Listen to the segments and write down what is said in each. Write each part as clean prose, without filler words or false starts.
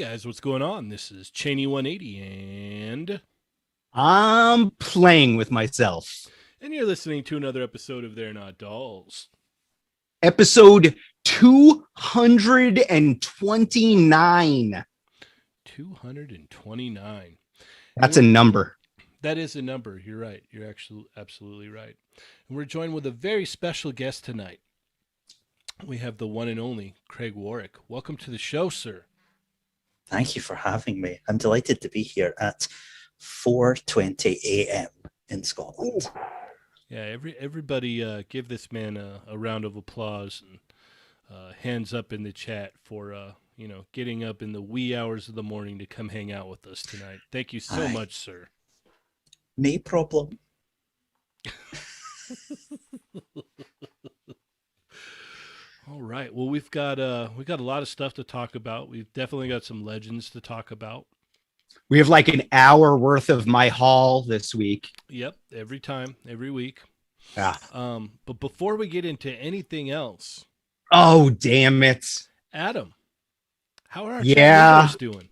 guys, what's going on? This is Cheney 180 and I'm playing with myself. you're listening to another episode of They're Not Dolls. Episode 229. 229. That's a number. That is a number. You're right. You're actually absolutely right. And we're joined with a very special guest tonight. We have the one and only Craig Warrack. Welcome to the show, sir. Thank you for having me. I'm delighted to be here at 4:20 a.m. in Scotland. Yeah, everybody give this man a round of applause and hands up in the chat for getting up in the wee hours of the morning to come hang out with us tonight. Thank you so much, sir. No problem. All right. Well, we've got a lot of stuff to talk about. We've definitely got some legends to talk about. We have like an hour worth of my haul this week. Yep, every week. Yeah. But before we get into anything else, oh damn it, Adam, how are our Toymigos doing?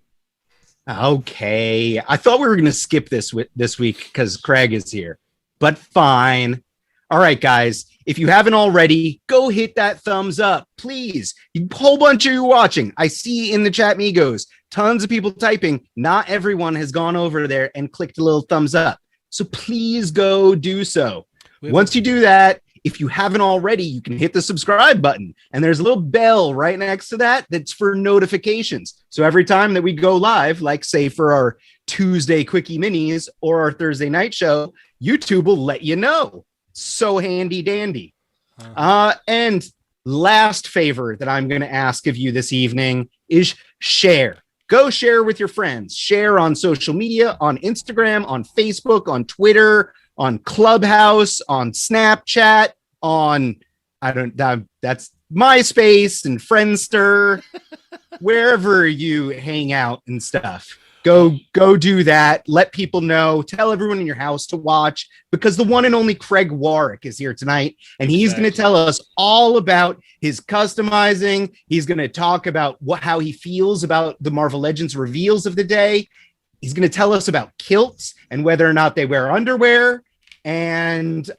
Okay, I thought we were going to skip this week because Craig is here, but fine. All right, guys, if you haven't already, go hit that thumbs up, please. A whole bunch of you watching. I see in the chat, Migos, tons of people typing. Not everyone has gone over there and clicked a little thumbs up. So please go do so. Once you do that, if you haven't already, you can hit the subscribe button. And there's a little bell right next to that that's for notifications. So every time that we go live, like say for our Tuesday Quickie Minis or our Thursday night show, YouTube will let you know. So handy dandy. And last favor that I'm going to ask of you this evening is share. Go share with your friends. Share on social media, on Instagram, on Facebook, on Twitter, on Clubhouse, on Snapchat, on that's MySpace and Friendster, wherever you hang out and stuff. Go do that. Let people know. Tell everyone in your house to watch because the one and only Craig Warrack is here tonight. And he's going to tell us all about his customizing. He's going to talk about how he feels about the Marvel Legends reveals of the day. He's going to tell us about kilts and whether or not they wear underwear. And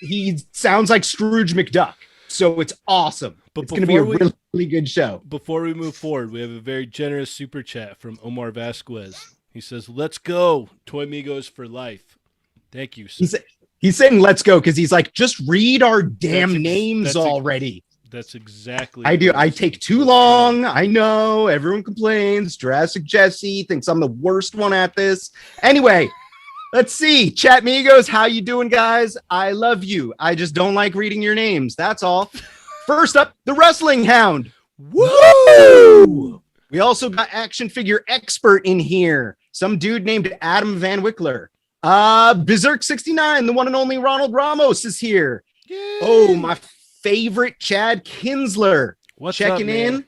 he sounds like Scrooge McDuck. So it's awesome. But it's going to be a really good show. Before we move forward, we have a very generous super chat from Omar Vasquez. He says, "Let's go, Toymigos for life." Thank you, sir. He's saying let's go because he's like, just read our damn names already. That's exactly I do. I take too long. I know. Everyone complains. Jurassic Jesse thinks I'm the worst one at this. Anyway, let's see. Chat Migos, how you doing, guys? I love you. I just don't like reading your names. That's all. First up, the Wrestling Hound. Woo! We also got action figure expert in here. Some dude named Adam Van Wickler. Berserk 69, the one and only Ronald Ramos is here. Yay. Oh, my favorite Chad Kinsler. What's checking up, in.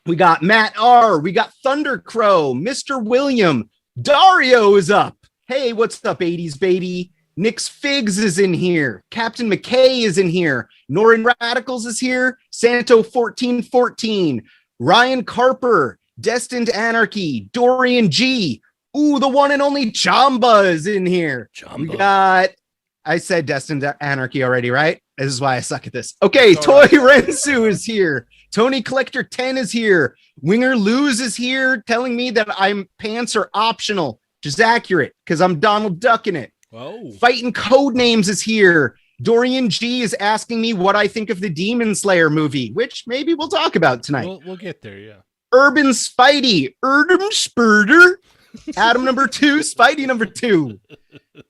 We got Matt R. We got Thunder Crow, Mr. William. Dario is up. Hey, what's up, 80s baby? Nick's Figs is in here. Captain McKay is in here. Norin Radicals is here. Santo 1414. Ryan Carper. Destined Anarchy. Dorian G. Ooh, the one and only Chamba is in here. Chamba. We got, I said Destined Anarchy already, right? This is why I suck at this. Okay, Toy Rensu is here. Tony Collector 10 is here. Winger Luz is here telling me that pants are optional, which is accurate because I'm Donald Duck in it. Oh. Fighting Code Names is here. Dorian G is asking me what I think of the Demon Slayer movie, which maybe we'll talk about tonight. We'll get there, yeah. Urban Spidey, Erdem Spurter, Adam number 2, Spidey number 2.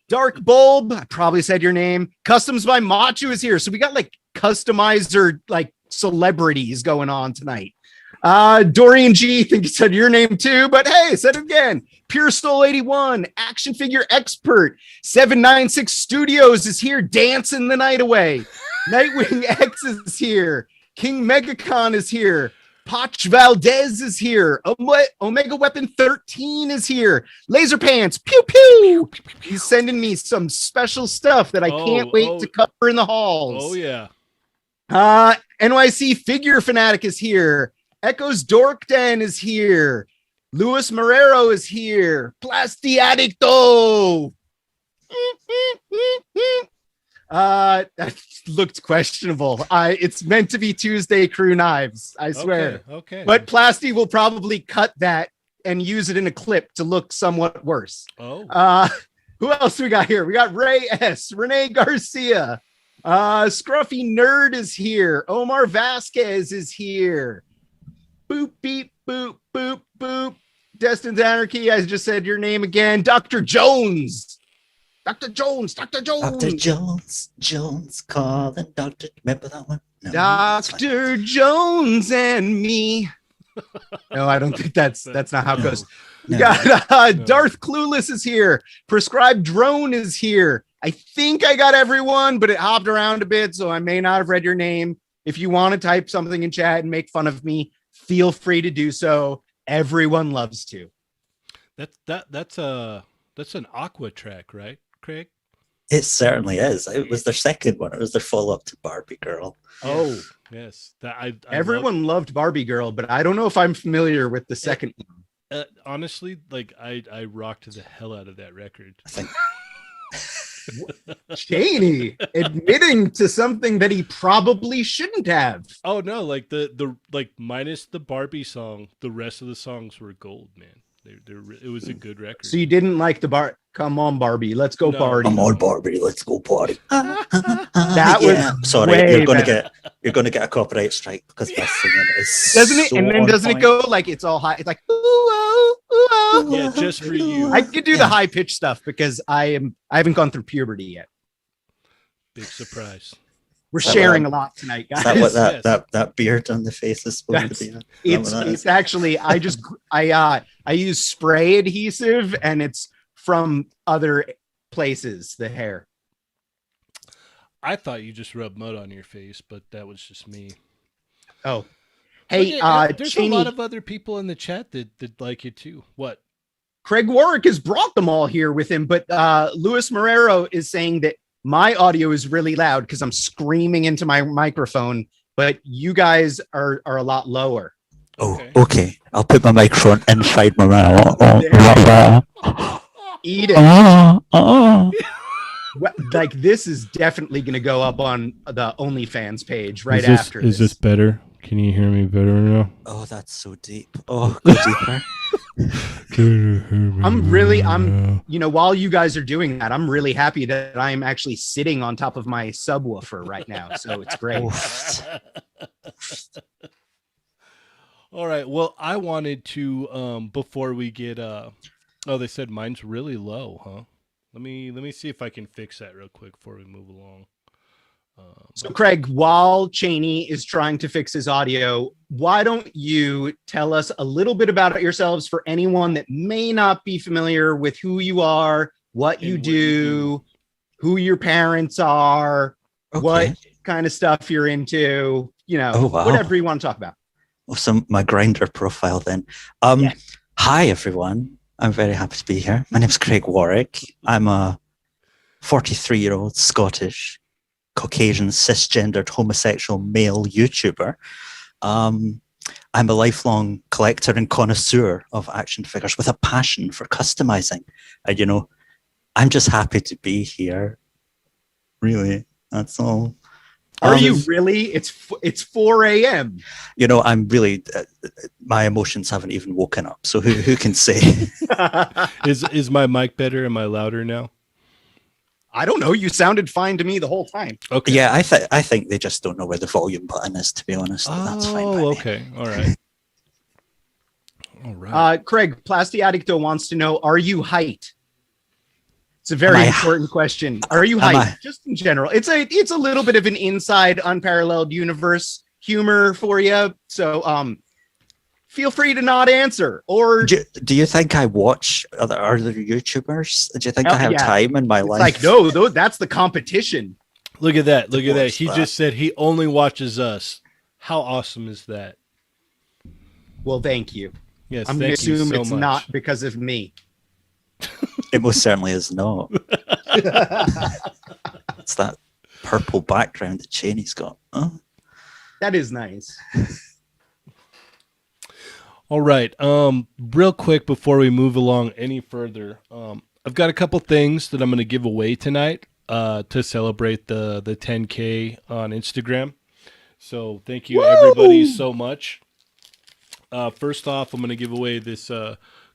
Dark Bulb, I probably said your name. Customs by Machu is here. So we got like customizer, like celebrities going on tonight. Dorian G, I think you said your name too, but hey, said it again. Pure Soul 81, action figure expert, 796 Studios is here, dancing the night away. Nightwing X is here. King Megacon is here. Poch Valdez is here. Omega Weapon 13 is here. Laser Pants, pew pew. He's sending me some special stuff that I can't wait to cover in the halls. Oh yeah. NYC Figure Fanatic is here. Echoes Dorkden is here. Luis Marrero is here. Plasti Adicto. That looked questionable. It's meant to be Tuesday Crew Knives, I swear. Okay. But Plasti will probably cut that and use it in a clip to look somewhat worse. Oh. Who else we got here? We got Ray S, Renee Garcia, Scruffy Nerd is here. Omar Vasquez is here. Boop, beep, boop, boop, boop. Destined Anarchy, I just said your name again. Dr. Jones. Dr. Jones, Dr. Jones. Dr. Jones calling Dr. Remember that one? No, Dr. Jones and me. No, I don't think that's not how it goes. We got Darth Clueless is here. Prescribed Drone is here. I think I got everyone, but it hopped around a bit, so I may not have read your name. If you want to type something in chat and make fun of me, feel free to do so. Everyone loves to. That's an Aqua track, right, Craig? It certainly is. It was their second one. It was their follow-up to Barbie Girl. Oh, yes. Everyone loved Barbie Girl, but I don't know if I'm familiar with the second one. Honestly, like I rocked the hell out of that record. I think Cheney admitting to something that he probably shouldn't have. Oh no, like the like minus the Barbie song, the rest of the songs were gold, man. It was a good record. So you didn't like the come on Barbie, let's go party. Come on Barbie, let's go party. That was sorry, you're gonna get a copyright strike because my singing is doesn't it? So and then doesn't point. it go like it's all high? It's like ooh, oh, ooh, oh. Yeah, just for you. I could do the high pitch stuff because I haven't gone through puberty yet. Big surprise. We're sharing a lot tonight, guys. Is that what that beard on the face is supposed to be? It's actually I use spray adhesive and it's from other places, the hair. I thought you just rubbed mud on your face, but that was just me. Oh. Hey, there's Cheney, a lot of other people in the chat that like it too. What? Craig Warrack has brought them all here with him, but Luis Marrero is saying that my audio is really loud because I'm screaming into my microphone, but you guys are a lot lower. Oh, okay. I'll put my microphone inside my mouth. Eat it. Like this is definitely going to go up on the OnlyFans page after this. Is this better? Can you hear me better now? Oh, that's so deep. Oh, go deeper. While you guys are doing that, I'm really happy that I'm actually sitting on top of my subwoofer right now. So it's great. All right. Well, I wanted to, before we get, they said mine's really low, huh? Let me see if I can fix that real quick before we move along. So Craig, while Cheney is trying to fix his audio, why don't you tell us a little bit about yourselves for anyone that may not be familiar with who you are, what you do, who your parents are, what kind of stuff you're into, whatever you want to talk about. Well, so my Grindr profile then. Hi, everyone. I'm very happy to be here. My name's Craig Warrack. I'm a 43-year-old Scottish Caucasian cisgendered homosexual male YouTuber. I'm a lifelong collector and connoisseur of action figures with a passion for customizing. I'm just happy to be here. Really, that's all. Are you really? It's 4 a.m. I'm really. My emotions haven't even woken up. So who can say? Is my mic better? Am I louder now? I don't know. You sounded fine to me the whole time. Okay. Yeah, I think they just don't know where the volume button is, to be honest. That's fine. Okay. All right. All right. Craig, Plasti Adicto wants to know, are you height? It's a very important question. Are you height? Just in general. It's a little bit of an inside unparalleled universe humor for you. So feel free to not answer. Or do you think I watch other YouTubers? Do you think I have time in my life? Like, no, that's the competition. Look at that. Look at that. He just said he only watches us. How awesome is that? Well, thank you. Yes, I'm going to assume it's not because of me. It most certainly is not. It's that purple background that Cheney's got. Oh. That is nice. All right. Real quick before we move along any further, I've got a couple things that I'm going to give away tonight to celebrate the 10K on Instagram. So thank you everybody so much. First off, I'm going to give away this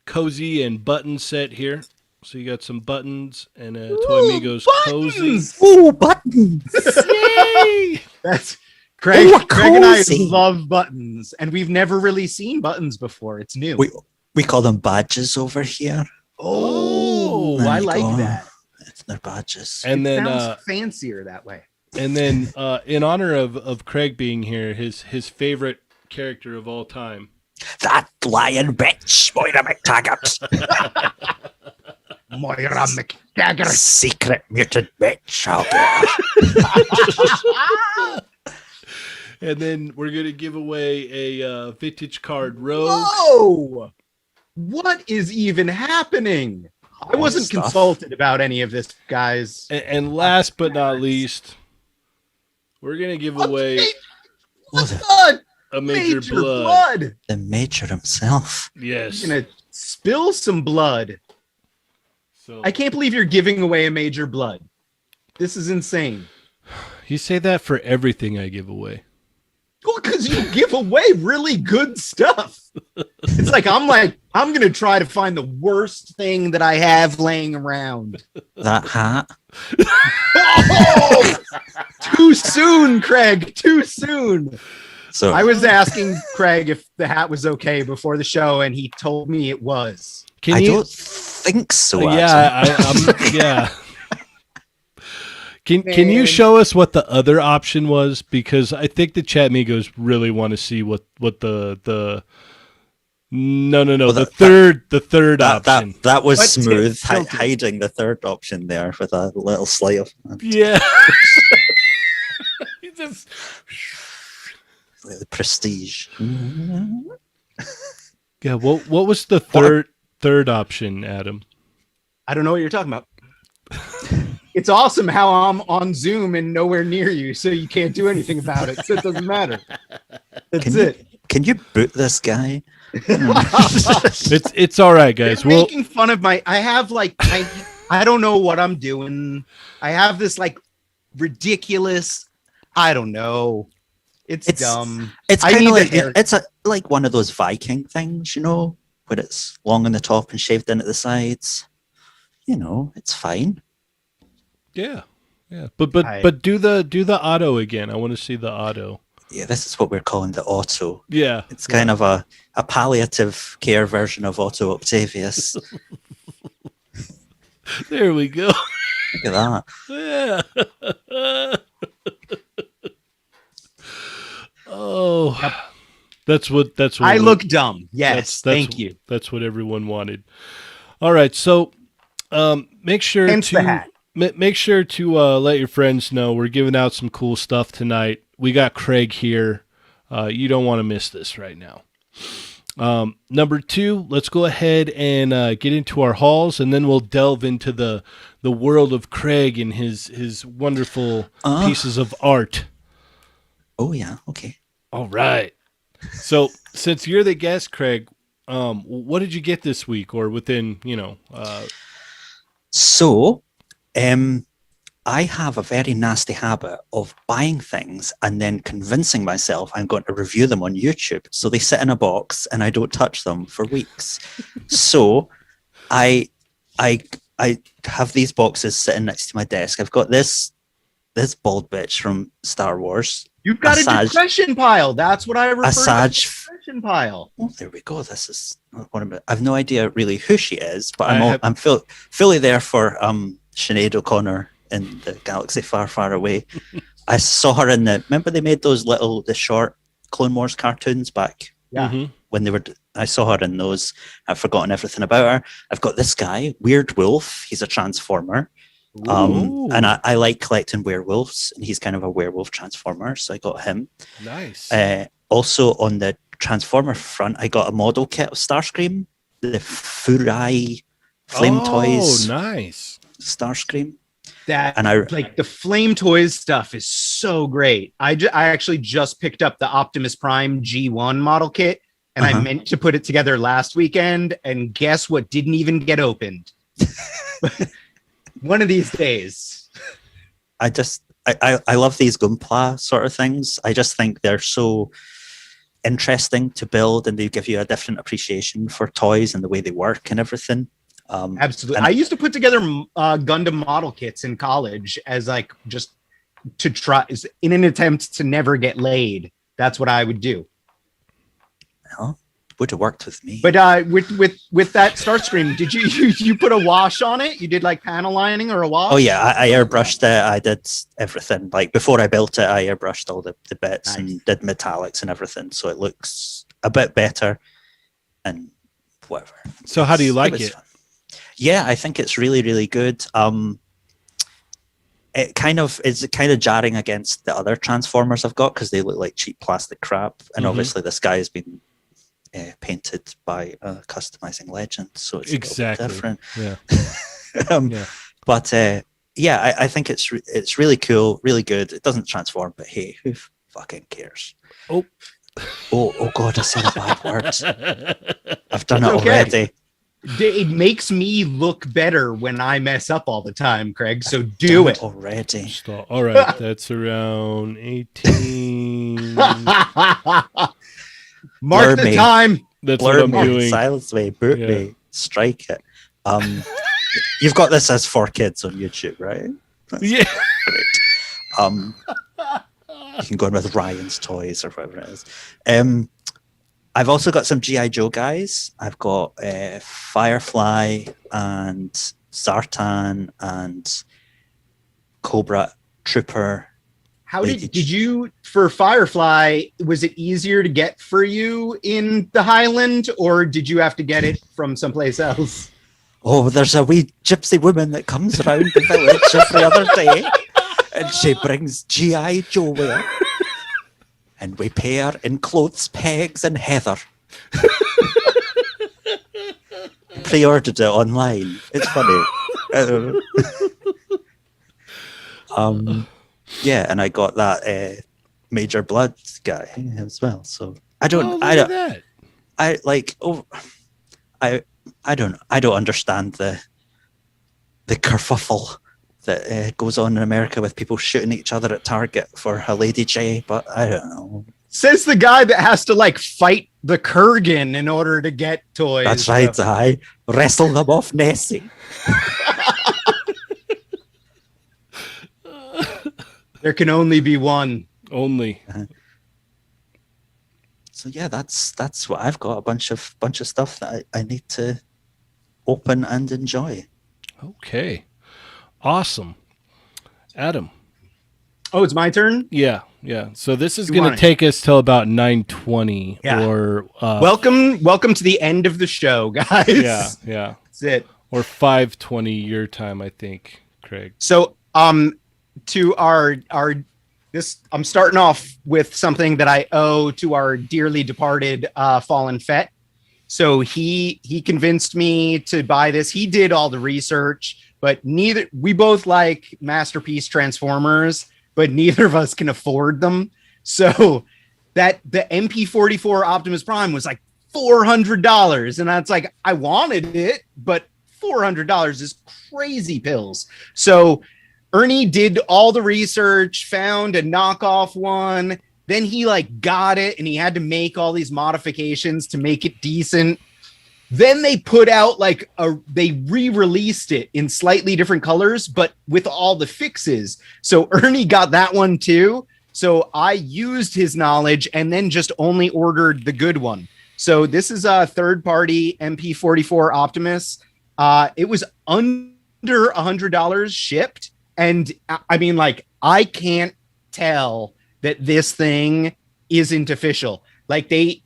cozy and button set here. So you got some buttons and a Toymigos cozy. Ooh, buttons! Yay! That's Craig. Ooh, Craig and I cozy. love buttons, and we've never really seen buttons before. It's new. We call them badges over here. Oh, There I you like go. that. They're badges. And then Sounds fancier that way. and then in honor of Craig being here, his favorite character of all time. That lion bitch, Moira McTaggart. Moira McTaggart. Secret mutant bitch out there. And then we're going to give away a vintage card rogue. Whoa! What is even happening? I wasn't Stuff. consulted about any of this, guys. And last but not least, we're going to give away Oh, the, Blood! a major, Major blood. blood! the major himself. Yes. I'm gonna spill some blood. So I can't believe you're giving away a major blood. This is insane. you say that for everything I give away. Well, because you give away really good stuff. It's like I'm gonna try to find the worst thing that I have laying around. That hat. Oh! Too soon, Craig. Too soon. So I was asking Craig if the hat was okay before the show, and he told me it was. Can I you? don't think so. Yeah, actually. yeah. Can you Man. show us what the other option was? Because I think the chat amigos really want to see what the no Well, the that- third option. that was What smooth, tilted? hiding the third option there with a little sleight of Yeah. He just- the prestige. yeah. What was the third option, Adam? I don't know what you're talking about. It's awesome how I'm on Zoom and nowhere near you, so you can't do anything about it. So it doesn't matter. That's Can it. Can you boot this guy? It's all right, guys. They're making fun of my. I have like I don't know what I'm doing. I have this like ridiculous. I don't know. It's dumb. It's I kind need of the like hair. it's like one of those Viking things, you know, where it's long on the top and shaved in at the sides. You know, it's fine. Yeah. I- But do the auto again. I want to see the auto. Yeah, this is what we're calling the Otto. Yeah. It's kind of a palliative care version of Otto Octavius. There we go. Look at that. Yeah. Oh. That's what I we- look dumb. Yes, that's thank you. That's what everyone wanted. All right, so make sure Hence the to hat. make sure to let your friends know we're giving out some cool stuff tonight. We got Craig here. You don't want to miss this right now. Number 2, let's go ahead and get into our hauls, and then we'll delve into the world of Craig and his wonderful pieces of art. Oh yeah, okay. All right. So since you're the guest, Craig, what did you get this week, or within So, I have a very nasty habit of buying things and then convincing myself I'm going to review them on YouTube. So they sit in a box and I don't touch them for weeks. So I have these boxes sitting next to my desk. I've got this bald bitch from Star Wars. You've got a Asajj. depression pile. That's what I refer to as a Asajj. depression pile. Oh, there we go. This is what I've no idea really who she is, but I I'm fully there for Sinead O'Connor in the Galaxy Far, Far Away. I saw her in remember they made the short Clone Wars cartoons back Yeah. Mhm. when they were. I saw her in those. I've forgotten everything about her. I've got this guy, Weird Wolf. He's a transformer. Ooh. And I like collecting werewolves, and he's kind of a werewolf transformer, so I got him. Nice. Also on the Transformer front, I got a model kit of Starscream, the Furai Flame Toys Nice. Starscream. That And I like the Flame Toys stuff is so great. I actually just picked up the Optimus Prime G1 model kit, and I meant to put it together last weekend, and guess what? Didn't even get opened. One of these days. I love these Gunpla sort of things. I just think they're so interesting to build, and they give you a different appreciation for toys and the way they work and everything. Absolutely. I used to put together Gundam model kits in college as like just to try in an attempt to never get laid. That's what I would do. Well, would have worked with me. But with that Starscream, did you put a wash on it? You did like panel lining or a wash? Oh yeah, I airbrushed it. I did everything. Like before I built it, I airbrushed all the bits and did metallics and everything, so it looks a bit better and whatever. So how do you like it? Fun. Yeah, I think it's really, really good. It's kind of jarring against the other Transformers I've got because they look like cheap plastic crap, and obviously this guy has been painted by a customizing legend, so it's exactly different. Yeah. Yeah. But I think it's really cool, really good. It doesn't transform, but hey, who fucking cares? Oh God, I said a bad word. I've done it already. It makes me look better when I mess up all the time, Craig. So do it already. All right, that's around 18. Mark the time. That's what I'm doing. Silence me, boot me, strike it. You've got this as for kids on YouTube, right? That's yeah. Great. You can go in with Ryan's Toys or whatever it is. I've also got some G.I. Joe guys. I've got Firefly and Zartan and Cobra Trooper. How did you, for Firefly, was it easier to get for you in the Highland, or did you have to get it from someplace else? Oh, there's a wee gypsy woman that comes around the village every other day, and she brings G.I. Joe with her. And we pay her in clothes pegs and heather. Pre-ordered it online. It's funny. I don't know. Yeah, and I got that Major Blood guy as well. So I don't understand the kerfuffle that goes on in America with people shooting each other at Target for a Lady J, but I don't know. Says the guy that has to like fight the Kurgan in order to get toys. That's right, I wrestle them off Nessie. There can only be one. Only. So yeah, that's what I've got. A bunch of stuff that I need to open and enjoy. Okay. Awesome. Adam. Oh, it's my turn? Yeah. So this is going to take us till about 9:20 or welcome to the end of the show, guys. Yeah. That's it. Or 5:20 your time, I think, Craig. So, to our this, I'm starting off with something that I owe to our dearly departed fallen Fett. So he convinced me to buy this. He did all the research, but we both like masterpiece Transformers, but neither of us can afford them. So that the MP44 Optimus Prime was like $400, and that's like, I wanted it, but $400 is crazy pills. So Ernie did all the research, found a knockoff one. Then he like got it, and he had to make all these modifications to make it decent. Then they put out they re-released it in slightly different colors, but with all the fixes. So Ernie got that one too. So I used his knowledge and then just only ordered the good one. So this is a third-party MP44 Optimus. It was under $100 shipped. And I mean, like, I can't tell that this thing isn't official. Like they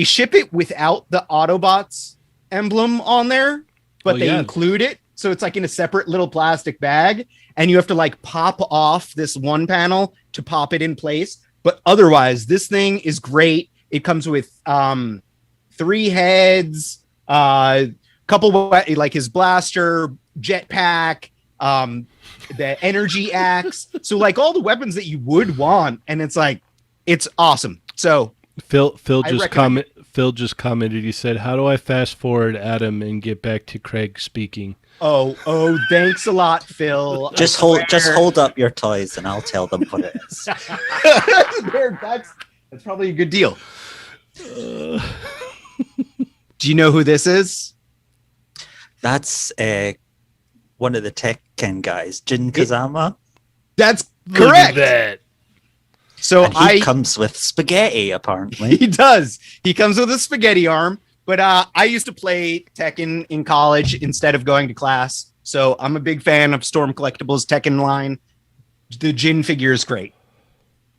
ship it without the Autobots emblem on there, but they include it. So it's like in a separate little plastic bag, and you have to like pop off this one panel to pop it in place. But otherwise, this thing is great. It comes with 3 heads, couple like his blaster, jetpack, the energy axe. So like all the weapons that you would want, and it's like, it's awesome. So Phil Phil just commented. He said, "How do I fast forward Adam and get back to Craig speaking?" Oh, thanks a lot, Phil. Just hold up your toys and I'll tell them what it is. That's probably a good deal. Do you know who this is? That's one of the Tekken guys, Jin Kazama. That's Look correct. at that. So And he comes with spaghetti, apparently. He does. He comes with a spaghetti arm. But I used to play Tekken in college instead of going to class. So I'm a big fan of Storm Collectibles Tekken line. The Jin figure is great.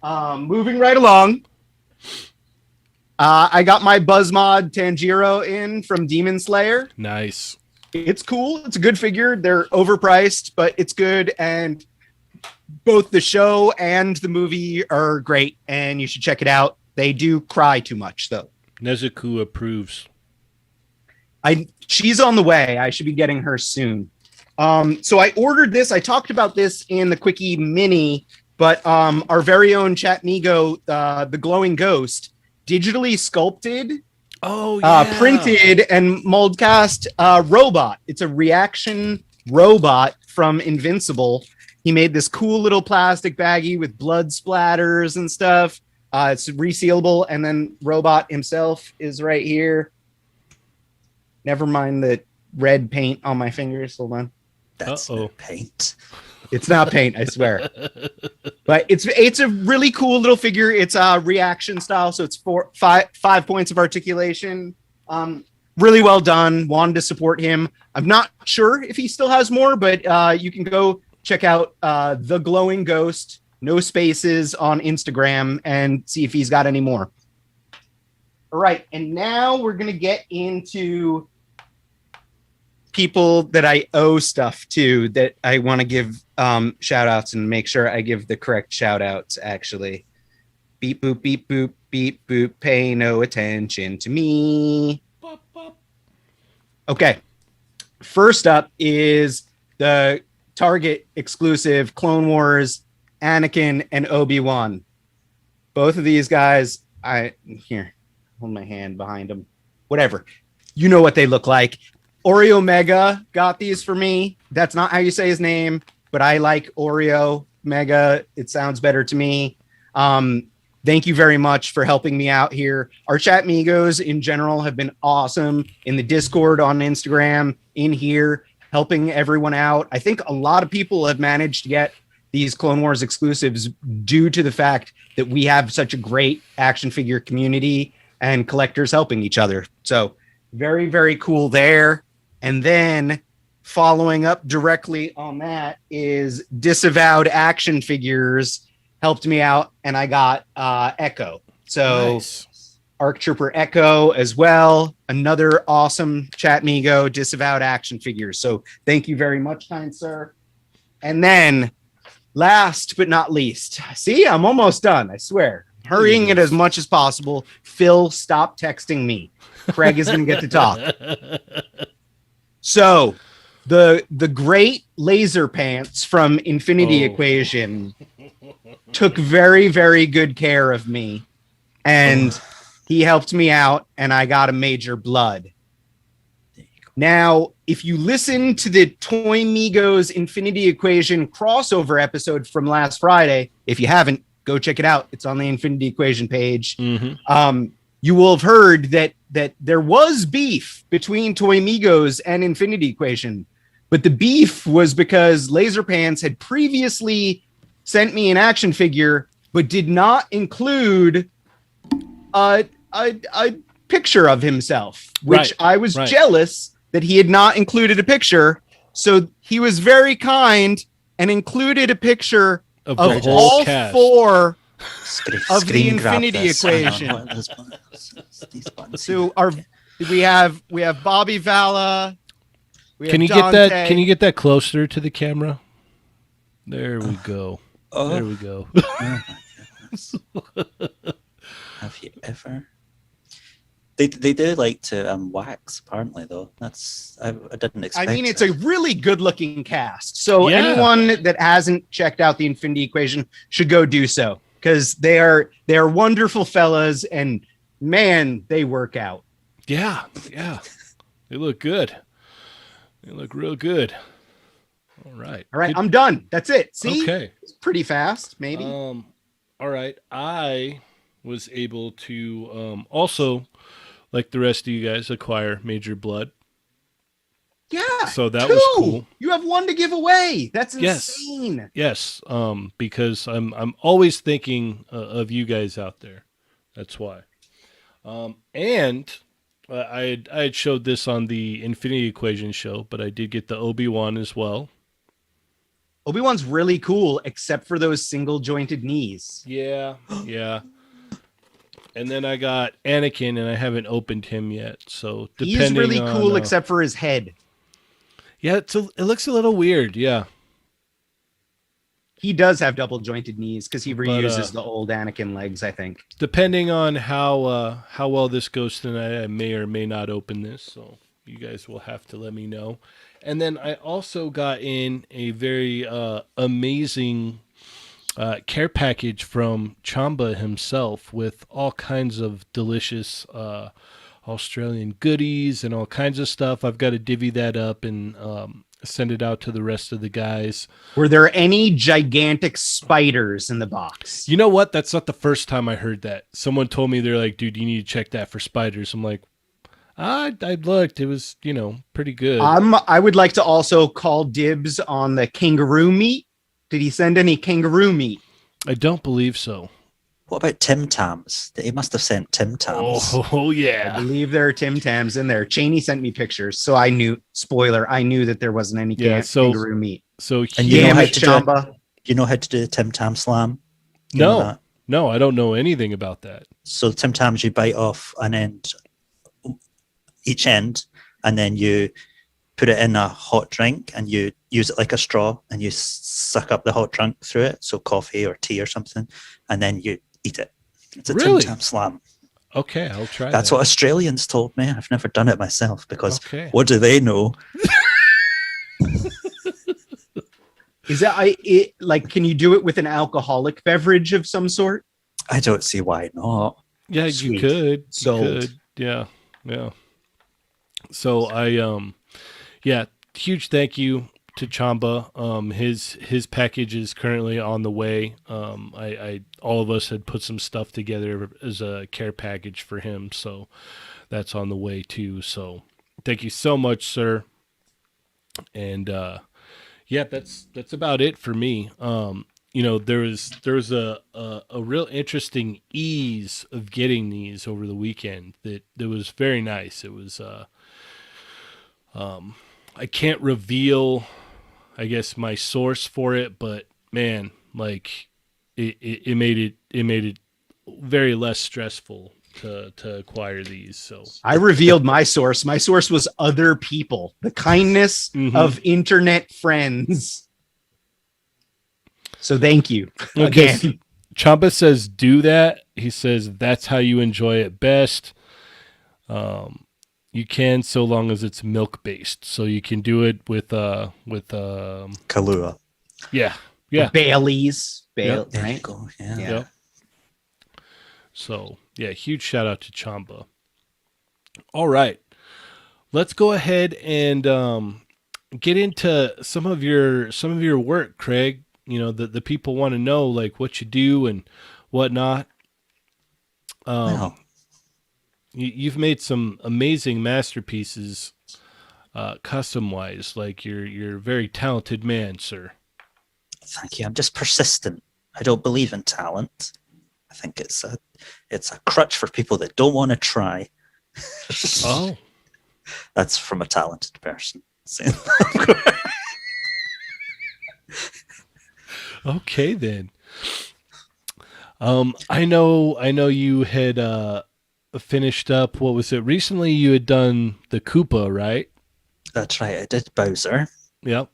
Moving right along. I got my Buzzmod Tanjiro in from Demon Slayer. Nice. It's cool. It's a good figure. They're overpriced, but it's good. And both the show and the movie are great. And you should check it out. They do cry too much, though. Nezuko approves. She's on the way. I should be getting her soon. So I ordered this. I talked about this in the Quickie Mini, but our very own Chatmigo, the glowing ghost, digitally sculpted, printed, and mold cast robot. It's a reaction robot from Invincible. He made this cool little plastic baggie with blood splatters and stuff. It's resealable, and then robot himself is right here. Never mind the red paint on my fingers. Hold on. That's not paint. It's not paint, I swear. But it's a really cool little figure. It's a reaction style, so it's 5 points of articulation. Really well done. Wanted to support him. I'm not sure if he still has more, but you can go check out The Glowing Ghost, no spaces, on Instagram and see if he's got any more. All right, and now we're going to get into people that I owe stuff to that I want to give shout outs and make sure I give the correct shout outs, actually. Beep, boop, beep, boop, beep, boop, pay no attention to me. Bop, bop. Okay. First up is the Target exclusive Clone Wars Anakin and Obi-Wan. Both of these guys, here, hold my hand behind them. Whatever. You know what they look like. Oreo Mega got these for me. That's not how you say his name, but I like Oreo Mega. It sounds better to me. Thank you very much for helping me out here. Our Chatmigos in general have been awesome in the Discord, on Instagram, in here, helping everyone out. I think a lot of people have managed to get these Clone Wars exclusives due to the fact that we have such a great action figure community and collectors helping each other. So very, very cool there. And then following up directly on that is Disavowed Action Figures helped me out, and I got Echo. So Nice. Arc Trooper Echo as well. Another awesome Chatmigo, Disavowed Action Figures. So thank you very much, kind sir. And then last but not least, see, I'm almost done, I swear. Hurrying it as much as possible. Phil, stop texting me. Craig is going to get to talk. So, the great Laser Pants from Infinity Equation took very, very good care of me, and he helped me out, and I got a major blood. Now, if you listen to the Toymigos Infinity Equation crossover episode from last Friday, if you haven't, go check it out. It's on the Infinity Equation page. Mm-hmm. You will have heard that there was beef between Toymigos and Infinity Equation, but the beef was because Laser Pants had previously sent me an action figure, but did not include a picture of himself, which I was jealous that he had not included a picture. So he was very kind and included a picture of all cast. four of the Screen grab Infinity this. Equation. These buttons. So we have Bobby Vala. Can you get that? Can you get that closer to the camera? There we go. There we go. Oh my goodness. Have you ever? They do like to wax, apparently, though. I didn't expect. I mean, it's a really good looking cast. So anyone that hasn't checked out the Infinity Equation should go do so, because they are wonderful fellas and Man, they work out. Yeah. They look good. They look real good. All right. All right, Good. I'm done. That's it. See? Okay. It's pretty fast, maybe. All right. I was able to also, like the rest of you guys, acquire Major Blood. Yeah. So that 2. was cool. You have 1 to give away. That's Yes. insane. Yes. Because I'm always thinking of you guys out there. That's why. And I had showed this on the Infinity Equation show, but I did get the Obi-Wan as well. Obi-Wan's really cool, except for those single jointed knees. Yeah. And then I got Anakin, and I haven't opened him yet. So depending He's really on, cool, except for his head. Yeah, it looks a little weird. Yeah. He does have double jointed knees because he But, reuses the old Anakin legs, I think. Depending on how well this goes tonight, I may or may not open this. So you guys will have to let me know. And then I also got in a very amazing care package from Chamba himself with all kinds of delicious Australian goodies and all kinds of stuff. I've got to divvy that up and send it out to the rest of the guys. Were there any gigantic spiders in the box? You know what? That's not the first time I heard that. Someone told me, they're like, dude, you need to check that for spiders. I'm like, I looked. It was, pretty good. I would like to also call dibs on the kangaroo meat. Did he send any kangaroo meat? I don't believe so. What about Tim Tams? He must have sent Tim Tams. Oh I yeah. believe there are Tim Tams in there. Cheney sent me pictures, so I knew. Spoiler: I knew that there wasn't any kangaroo meat. So And you know Damn how it, to do Chamba. you know how to do the Tim Tam slam? You know that? No, I don't know anything about that. So Tim Tams, you bite off an end, each end, and then you put it in a hot drink and you use it like a straw and you suck up the hot drink through it. So coffee or tea or something, and then you eat it. It's a Really? Tim Tam slam. Okay, I'll try That's that. what Australians told me. I've never done it myself because Okay. what do they know? Is that like? Can you do it with an alcoholic beverage of some sort? I don't see why not. Yeah, Sweet. you could. Sold. You could. Yeah. So huge thank you to Chamba. His package is currently on the way. I all of us had put some stuff together as a care package for him, so that's on the way too. So thank you so much, sir. And that's about it for me. There was a real interesting ease of getting these over the weekend that was very nice. It was I can't reveal, I guess, my source for it, but man, like it made it very less stressful to acquire these. So I revealed my source. My source was other people, the kindness of internet friends. So thank you okay, again. Chamba says do that. He says that's how you enjoy it best. You can, so long as it's milk based. So you can do it with Kahlua. yeah. Bailey's, There you right? go. Yeah. Yeah. Yep. So yeah, huge shout out to Chamba. All right, let's go ahead and get into some of your work, Craig. The people want to know like what you do and whatnot. Wow. You've made some amazing masterpieces, custom wise. Like you're a very talented man, sir. Thank you. I'm just persistent. I don't believe in talent. I think it's a crutch for people that don't want to try. Oh, That's from a talented person. okay then. I know you had finished up. What was it? Recently, you had done the Koopa, right? That's right. I did Bowser. Yep.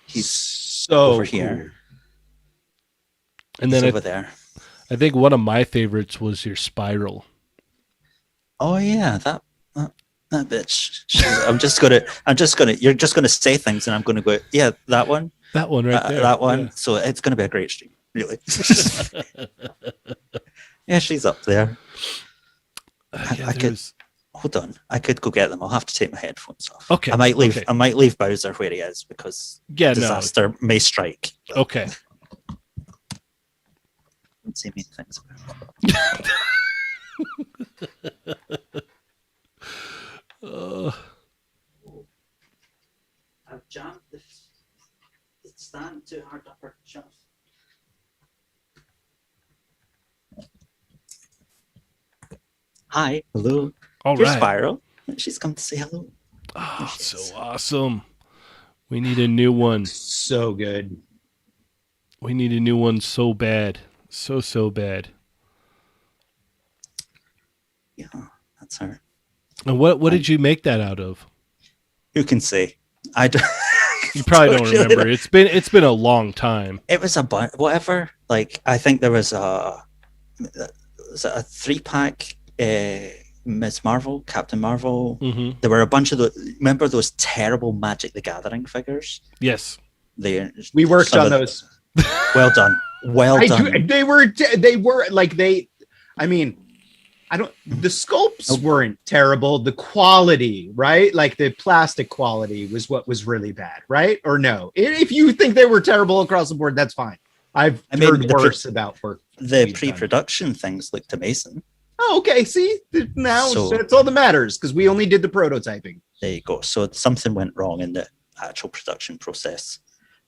He's So over here. And He's then over there. I think one of my favorites was your spiral. Oh yeah, that bitch. You're just gonna say things, and I'm gonna go. Yeah, that one. That one right there. That one. Yeah. So it's gonna be a great stream, really. Yeah, she's up there. I could hold on. I could go get them. I'll have to take my headphones off. Okay. I might leave. Okay. I might leave Bowser where he is because Yeah, disaster may strike. no. Okay. Don't say mean things about Uh, I've jammed the stand too hard upper shelf. Hi, hello. all Here's right. Spiral. She's come to say hello. Oh, so awesome. We need a new one. So good. We need a new one so bad. So bad. Yeah, that's her. And what did you make that out of? Who can say? I don't. You probably don't really remember. It's been a long time. It was a whatever. Like I think there was a 3-pack. Ms. Marvel, Captain Marvel. Mm-hmm. There were a bunch of those. Remember those terrible Magic the Gathering figures? Yes. We worked on those. Well done. Well done. They were like I mean, the sculpts weren't terrible. The quality, right? Like the plastic quality was what was really bad, right? Or no? If you think they were terrible across the board, that's fine. I've heard worse about work. The pre-production things looked amazing. Oh, okay. See, now So- that's all that matters because we only did the prototyping. There you go. So something went wrong in the actual production process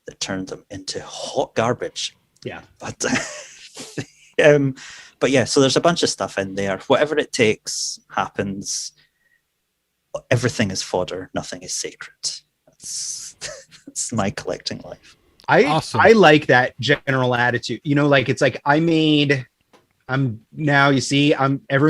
that turned them into hot garbage. Yeah. But but yeah, so there's a bunch of stuff in there. Whatever it takes happens. Everything is fodder. Nothing is sacred. That's my collecting life. Awesome. I like that general attitude. You know, like it's like everyone's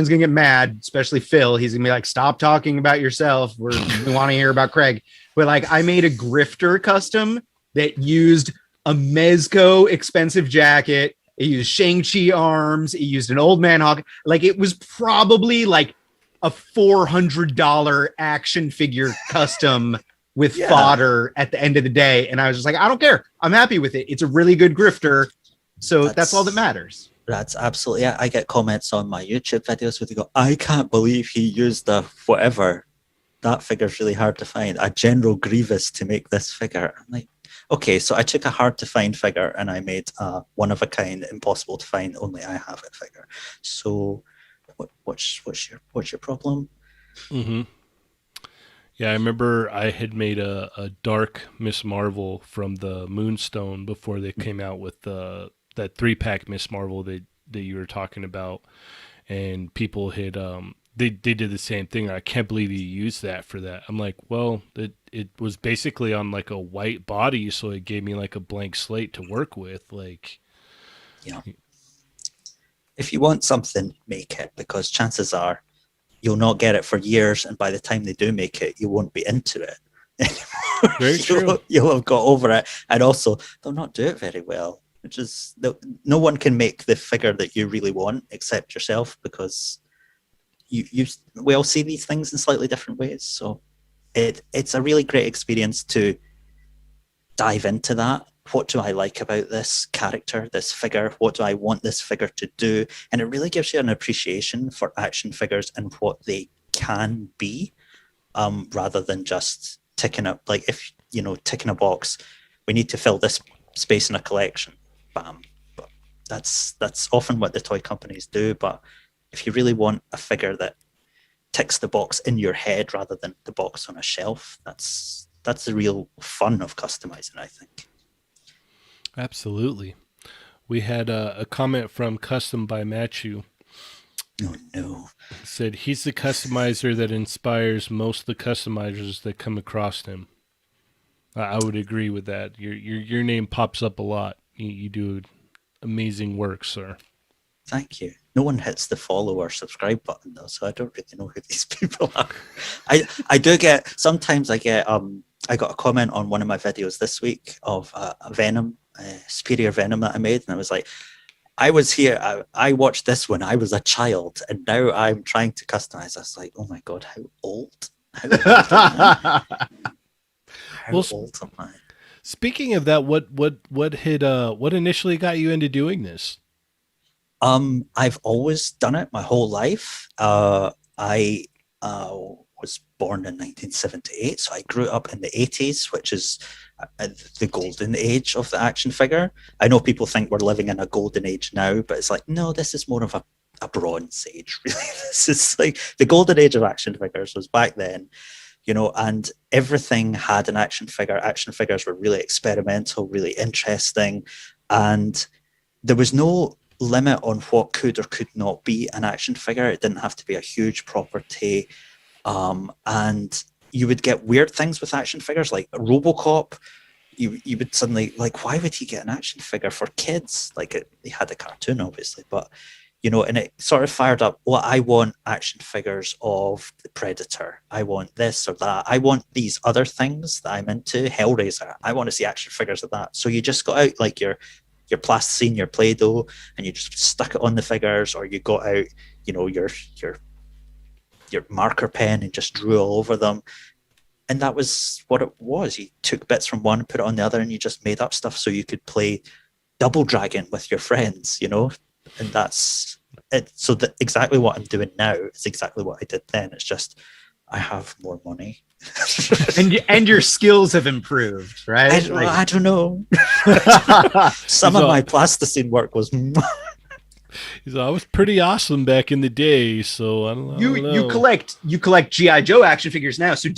gonna get mad, especially Phil. He's gonna be like, stop talking about yourself. We want to hear about Craig. But like I made a grifter custom that used a Mezco expensive jacket. It used Shang-Chi arms. It used an old man hawk. Like it was probably like a $400 action figure custom with fodder at the end of the day. And I was just like, I don't care. I'm happy with it. It's a really good grifter. So that's all that matters. That's absolutely, yeah. I get comments on my YouTube videos where they go, I can't believe he used the whatever. That figure's really hard to find. A General Grievous to make this figure. I'm like, okay, so I took a hard to find figure and I made a one of a kind, impossible to find, only I have it figure. So what's your problem? Mm-hmm. Yeah, I remember I had made a dark Miss Marvel from the Moonstone before they came out with that 3-pack Miss Marvel that you were talking about, and people had they did the same thing. I can't believe you used that for that. I'm like, well, it was basically on like a white body, so it gave me like a blank slate to work with. Like, yeah, if you want something, make it, because chances are you'll not get it for years, and by the time they do make it, you won't be into it anymore. Very true. You'll have got over it, and also they'll not do it very well. Which is no one can make the figure that you really want except yourself, because we all see these things in slightly different ways. So it's a really great experience to dive into that. What do I like about this character, this figure? What do I want this figure to do? And it really gives you an appreciation for action figures and what they can be, rather than just ticking up, like if, ticking a box, we need to fill this space in a collection. Bam. But that's often what the toy companies do. But if you really want a figure that ticks the box in your head rather than the box on a shelf, that's the real fun of customizing, I think. absolutely. We had a comment from Custom by Machu. Oh no. Said he's the customizer that inspires most of the customizers that come across him. I would agree with that. Your name pops up a lot. You do amazing work, sir. Thank you. No one hits the follow or subscribe button though, so I don't really know who these people are. I do get, sometimes I got a comment on one of my videos this week of a Venom, Superior Venom that I made, and I was like, I was here, I watched this when I was a child, and now I'm trying to customize. I was like, oh my god, how old? How old am I? Speaking of that, what initially got you into doing this? I've always done it my whole life. I was born in 1978, so I grew up in the 80s, which is the golden age of the action figure. I know people think we're living in a golden age now, but it's like, no, this is more of a bronze age, really. This is like the golden age of action figures was back then, and everything had an action figure. Action figures were really experimental, really interesting, and there was no limit on what could or could not be an action figure. It didn't have to be a huge property. And you would get weird things with action figures, like RoboCop. You would suddenly, like, why would he get an action figure for kids? Like, he had a cartoon, obviously, but, and it sort of fired up, well, I want action figures of the Predator. I want this or that. I want these other things that I'm into. Hellraiser. I want to see action figures of that. So you just got out, like, your plasticine, your Play-Doh, and you just stuck it on the figures, or you got out, your marker pen and just drew all over them. And that was what it was. You took bits from one and put it on the other, and you just made up stuff so you could play Double Dragon with your friends, and that's it. So exactly what I'm doing now is exactly what I did then. It's just I have more money. and your skills have improved, right? I don't know. Some of my plasticine work was I was pretty awesome back in the day, so I don't know. You collect GI Joe action figures now. So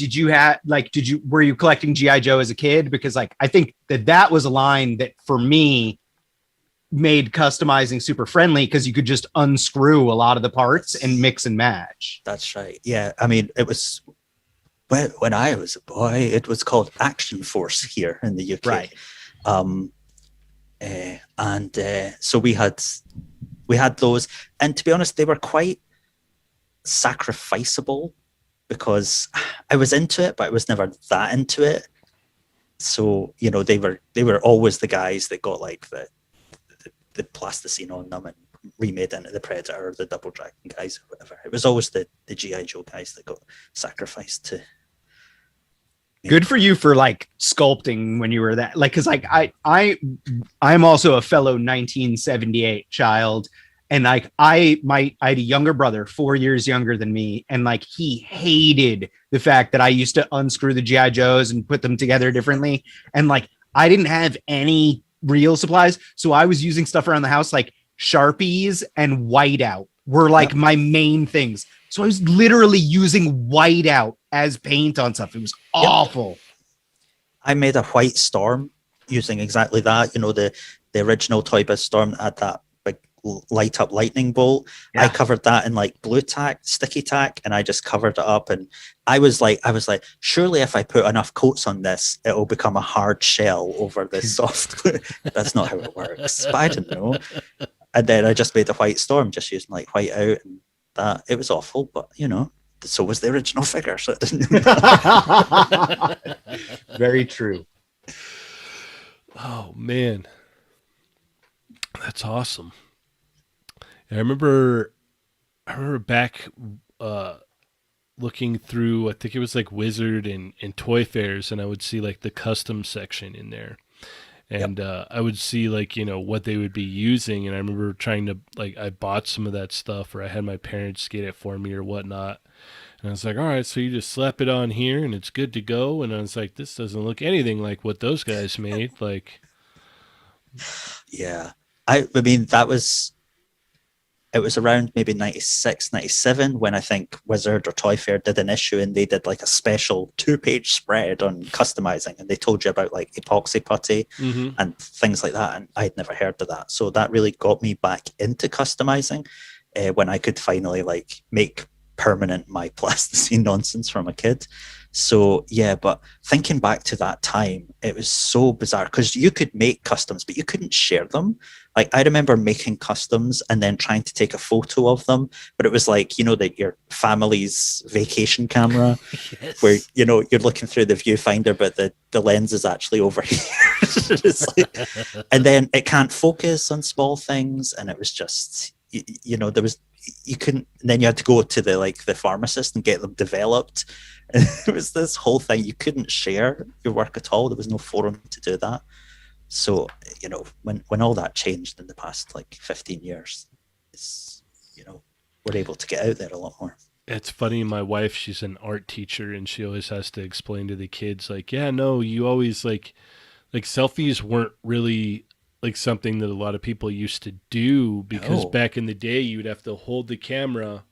were you collecting GI Joe as a kid? Because like I think that was a line that for me made customizing super friendly, because you could just unscrew a lot of the parts and mix and match. That's right. Yeah, I mean, it was when I was a boy, it was called Action Force here in the UK. Right. So we had those, and to be honest, they were quite sacrificable because I was into it, but I was never that into it. So they were always the guys that got like the plasticine on them and remade into the Predator or the Double Dragon guys or whatever. It was always the GI Joe guys that got sacrificed to. Good for you for like sculpting when you were that, like, because like I'm also a fellow 1978 child, and like I had a younger brother 4 years younger than me, and like he hated the fact that I used to unscrew the GI Joes and put them together differently, and like I didn't have any real supplies, so I was using stuff around the house like Sharpies and whiteout were like my main things. So I was literally using whiteout as paint on stuff. It was awful. I made a white storm using exactly that. The original Toy Biz Storm had that big light up lightning bolt. Yeah. I covered that in like blue tack, sticky tack, and I just covered it up. And I was like, surely if I put enough coats on this, it will become a hard shell over this soft glue. That's not how it works. But I didn't know. And then I just made a white storm, just using like white out, and that it was awful, but so was the original figure, so it didn't. Very true. Oh man, that's awesome. I remember back looking through, I think it was like Wizard and Toy Fairs, and I would see like the custom section in there. And I would see like, what they would be using. And I remember trying to I bought some of that stuff, or I had my parents get it for me or whatnot. And I was like, all right, so you just slap it on here and it's good to go. And I was like, this doesn't look anything like what those guys made. Like, yeah, I mean, it was around maybe 96, 97 when I think Wizard or Toy Fair did an issue, and they did like a special 2-page spread on customizing, and they told you about like epoxy putty and things like that. And I'd never heard of that. So that really got me back into customizing when I could finally like make permanent my plasticine nonsense from a kid. So yeah, but thinking back to that time, it was so bizarre because you could make customs, but you couldn't share them. Like I remember making customs and then trying to take a photo of them, but it was like, that your family's vacation camera, yes, where, you're looking through the viewfinder, but the lens is actually over here. It's like, and then it can't focus on small things. And it was just, there was, you couldn't, and then you had to go to the pharmacist and get them developed. And it was this whole thing. You couldn't share your work at all. There was no forum to do that. So, when all that changed in the past 15 years, it's, we're able to get out there a lot more. It's funny. My wife, she's an art teacher, and she always has to explain to the kids, like, yeah, no, you always like selfies weren't really like something that a lot of people used to do because No. back in the day, you would have to hold the camera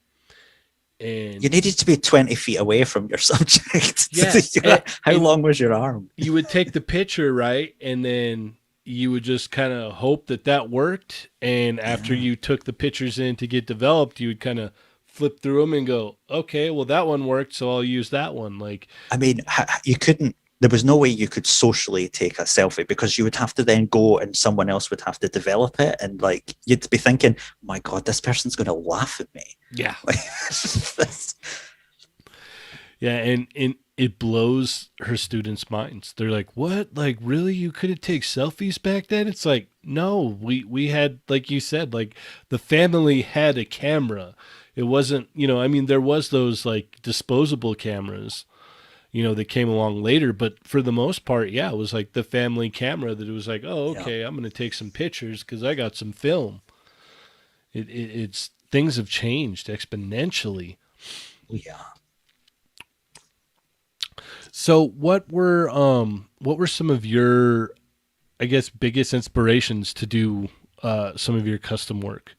and You needed to be 20 feet away from your subject. Yeah, How and long was your arm? you would take the picture, right? And then you would just kind of hope that that worked. And after Yeah. you took the pictures in to get developed, you would kind of flip through them and go, okay, well, that one worked, so I'll use that one. Like, I mean, you couldn't. There was no way you could socially take a selfie because you would have to then go and someone else would have to develop it, and like you'd be thinking, "My God, this person's going to laugh at me." yeah. Like, Yeah, and it blows her students' minds. They're like, "What? Like, really? You couldn't take selfies back then?" It's like, no, we had, like you said, like the family had a camera. It wasn't, I mean, there was those like disposable cameras, that came along later, but for the most part, yeah, it was like the family camera that it was like, oh, Yeah. okay, I'm gonna take some pictures because I got some film. It's things have changed exponentially. yeah. So what were some of your, I guess, biggest inspirations to do some of your custom work?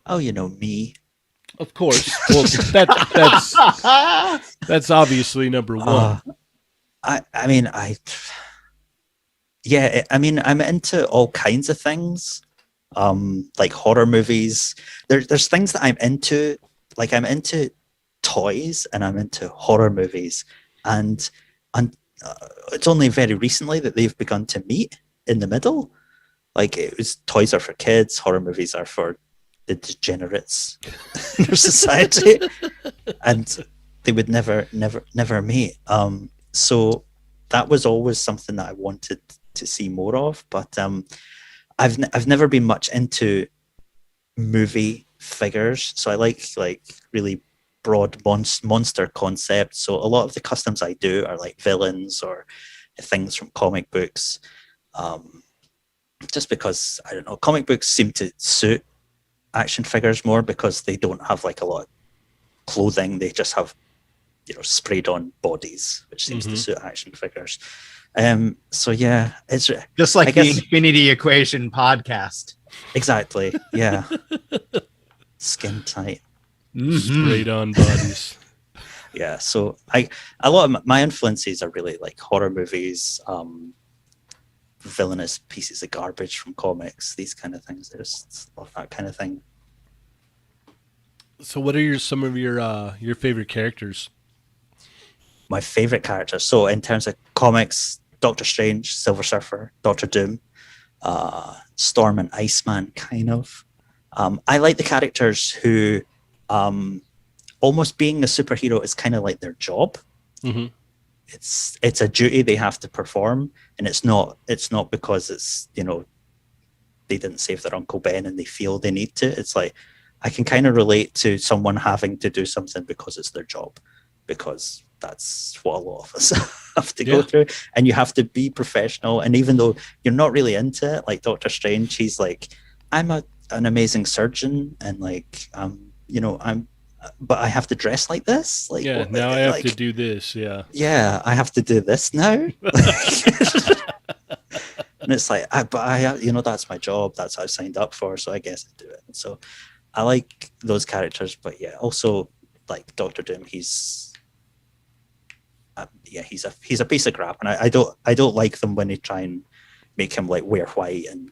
Oh, me. Of course. Well, that's obviously number one. I mean, I'm into all kinds of things. Like horror movies. There's things that I'm into. Like I'm into toys and I'm into horror movies, and it's only very recently that they've begun to meet in the middle. Like it was toys are for kids, horror movies are for the degenerates in our society, and they would never meet. So that was always something that I wanted to see more of, but I've never been much into movie figures, so I like really broad monster concepts. So a lot of the customs I do are like villains or things from comic books, just because I don't know, comic books seem to suit action figures more because they don't have like a lot of clothing. They just have sprayed on bodies, which seems to suit action figures. So yeah, it's Just like I the guess- Infinity Equation podcast. exactly, yeah. Skin tight. Sprayed on bodies. Yeah, so a lot of my influences are really like horror movies, villainous pieces of garbage from comics, these kind of things. There's love that kind of thing. So what are some of your favorite characters? My favorite characters. So in terms of comics, Doctor Strange, Silver Surfer, Doctor Doom, Storm and Iceman, kind of. I like the characters who almost being a superhero is kind of like their job. Mm-hmm. It's a duty they have to perform, and it's not because it's they didn't save their Uncle Ben and they feel they need to. It's like I can kind of relate to someone having to do something because it's their job, because that's what a lot of us have to go through, and you have to be professional. And even though you're not really into it, like Doctor Strange, he's like, I'm an amazing surgeon, and like but I have to dress like this. Like Now I have to do this. Yeah, I have to do this now. And it's like, that's my job. That's what I signed up for. So I guess I do it. So I like those characters, but yeah, also like Doctor Doom. He's a piece of crap, and I don't like them when they try and make him like wear white and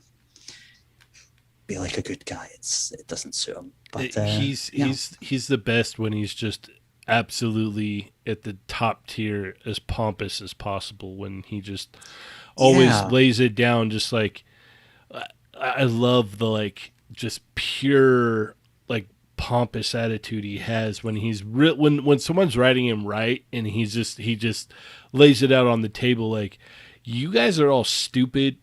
be like a good guy. It doesn't suit him. But he's the best when he's just absolutely at the top tier, as pompous as possible, when he just always lays it down. Just like I love the like just pure like pompous attitude he has when he's when someone's writing him right, and he just lays it out on the table like, you guys are all stupid.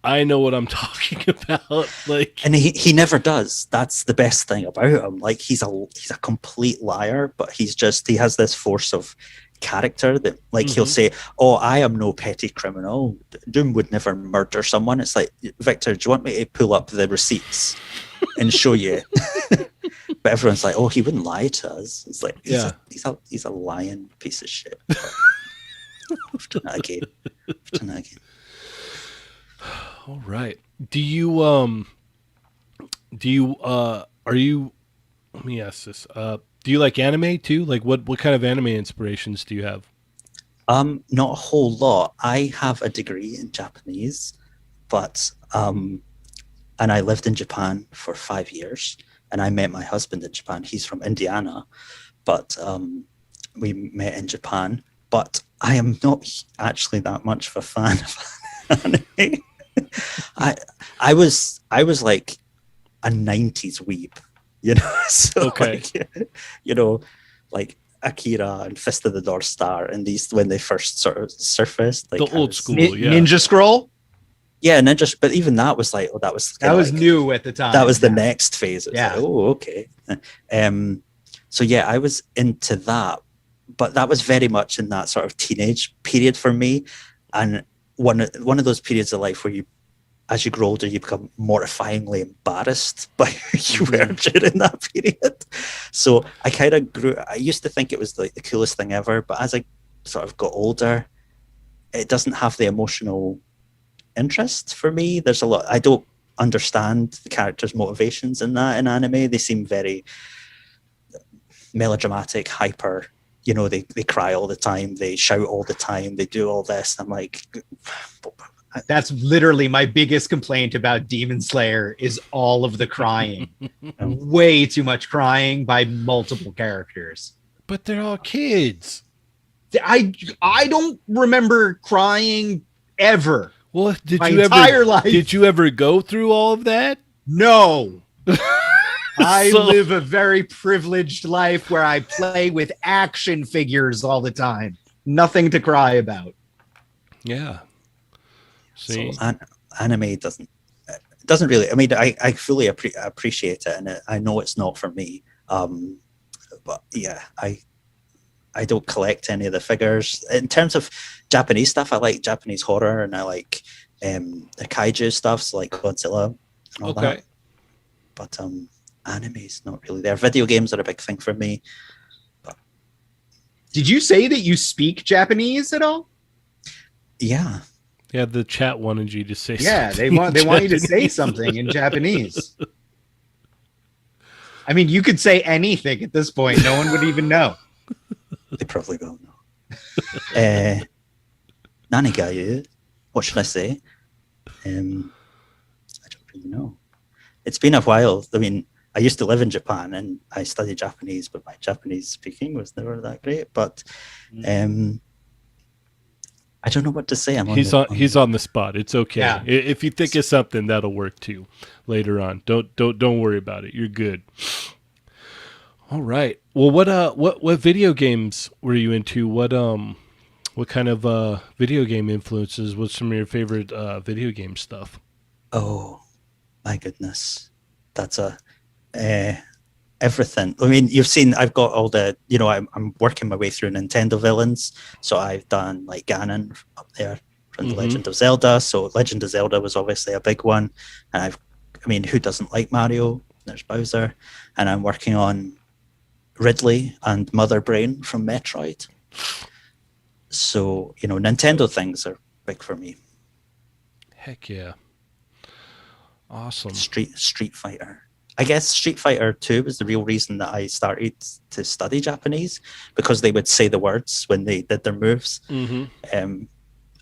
I know what I'm talking about. Like, and he never does. That's the best thing about him. Like he's a complete liar, but he has this force of character that like he'll say, "Oh, I am no petty criminal. Doom would never murder someone." It's like, Victor, do you want me to pull up the receipts and show you? But everyone's like, oh, he wouldn't lie to us. It's like he's a lying piece of shit. We've done that again. All right. Do you are you let me ask this. Do you like anime too? Like what kind of anime inspirations do you have? Not a whole lot. I have a degree in Japanese, but and I lived in Japan for 5 years, and I met my husband in Japan. He's from Indiana, but we met in Japan. But I am not actually that much of a fan of anime. I was like a 90s weeb, you know. So Okay. like, you know, like Akira and Fist of the North Star, and these when they first sort of surfaced, like The old school, yeah. Ninja Scroll. Yeah, Ninja, but even that was like, oh, that was New at the time. That was the next phase. It was Yeah. like, oh, okay. So yeah, I was into that, but that was very much in that sort of teenage period for me, and one of those periods of life where you, as you grow older, you become mortifyingly embarrassed by who you were during that period. So I kind of grew. I used to think it was like the coolest thing ever, but as I sort of got older, it doesn't have the emotional interest for me. There's a lot. I don't understand the characters' motivations in anime. They seem very melodramatic, hyper. You know, they cry all the time, they shout all the time, they do all this. I'm like, that's literally my biggest complaint about Demon Slayer is all of the crying. Way too much crying by multiple characters. But they're all kids. I don't remember crying ever. Well, My entire life. Did you ever go through all of that? No. I So- live a very privileged life where I play with action figures all the time. Nothing to cry about. Yeah. See, so anime doesn't really. I mean, I fully appreciate it, and I know it's not for me. But yeah, I don't collect any of the figures. In terms of Japanese stuff, I like Japanese horror, and I like the kaiju stuff, so like Godzilla and all that. But anime is not really there. Video games are a big thing for me. But Did you say that you speak Japanese at all? yeah, yeah, the chat wanted you to say Yeah, something. they want you to say Japanese. something in Japanese. I mean, you could say anything at this point. No one would even know. they probably will know. Nani ga you? What should I say? I don't really know. It's been a while. I mean, I used to live in Japan and I studied Japanese, but my Japanese speaking was never that great. But I don't know what to say. He's on the spot. It's okay. Yeah. If you think of something, that'll work too later on. Don't worry about it. You're good. All right. Well, what video games were you into? What kind of video game influences? What's some of your favorite video game stuff? Oh my goodness, that's everything. I mean, you've seen. I've got all the. You know, I'm working my way through Nintendo villains. So I've done like Ganon up there from The Legend of Zelda. So Legend of Zelda was obviously a big one, and I mean, who doesn't like Mario? There's Bowser, and I'm working on Ridley and Mother Brain from Metroid. So, you know, Nintendo things are big for me. Heck yeah. Awesome. Street Fighter. I guess Street Fighter 2 was the real reason that I started to study Japanese, because they would say the words when they did their moves.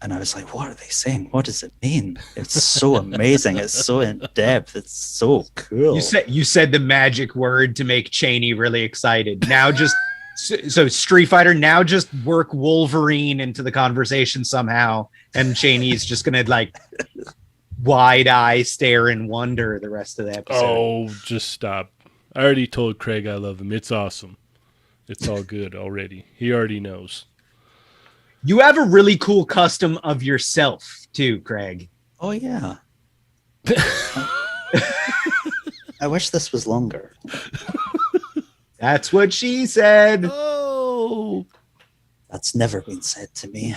And I was like, what are they saying? What does it mean? It's so amazing. It's so in depth. It's so cool. You said the magic word to make Cheney really excited. Now just so Street Fighter, now just work Wolverine into the conversation somehow, and Cheney's just gonna like wide eye stare in wonder the rest of the episode. Oh, just stop. I already told Craig I love him. It's awesome. It's all good already. He already knows. You have a really cool custom of yourself too, Craig. Oh, yeah. I wish this was longer. That's what she said. Oh. That's never been said to me.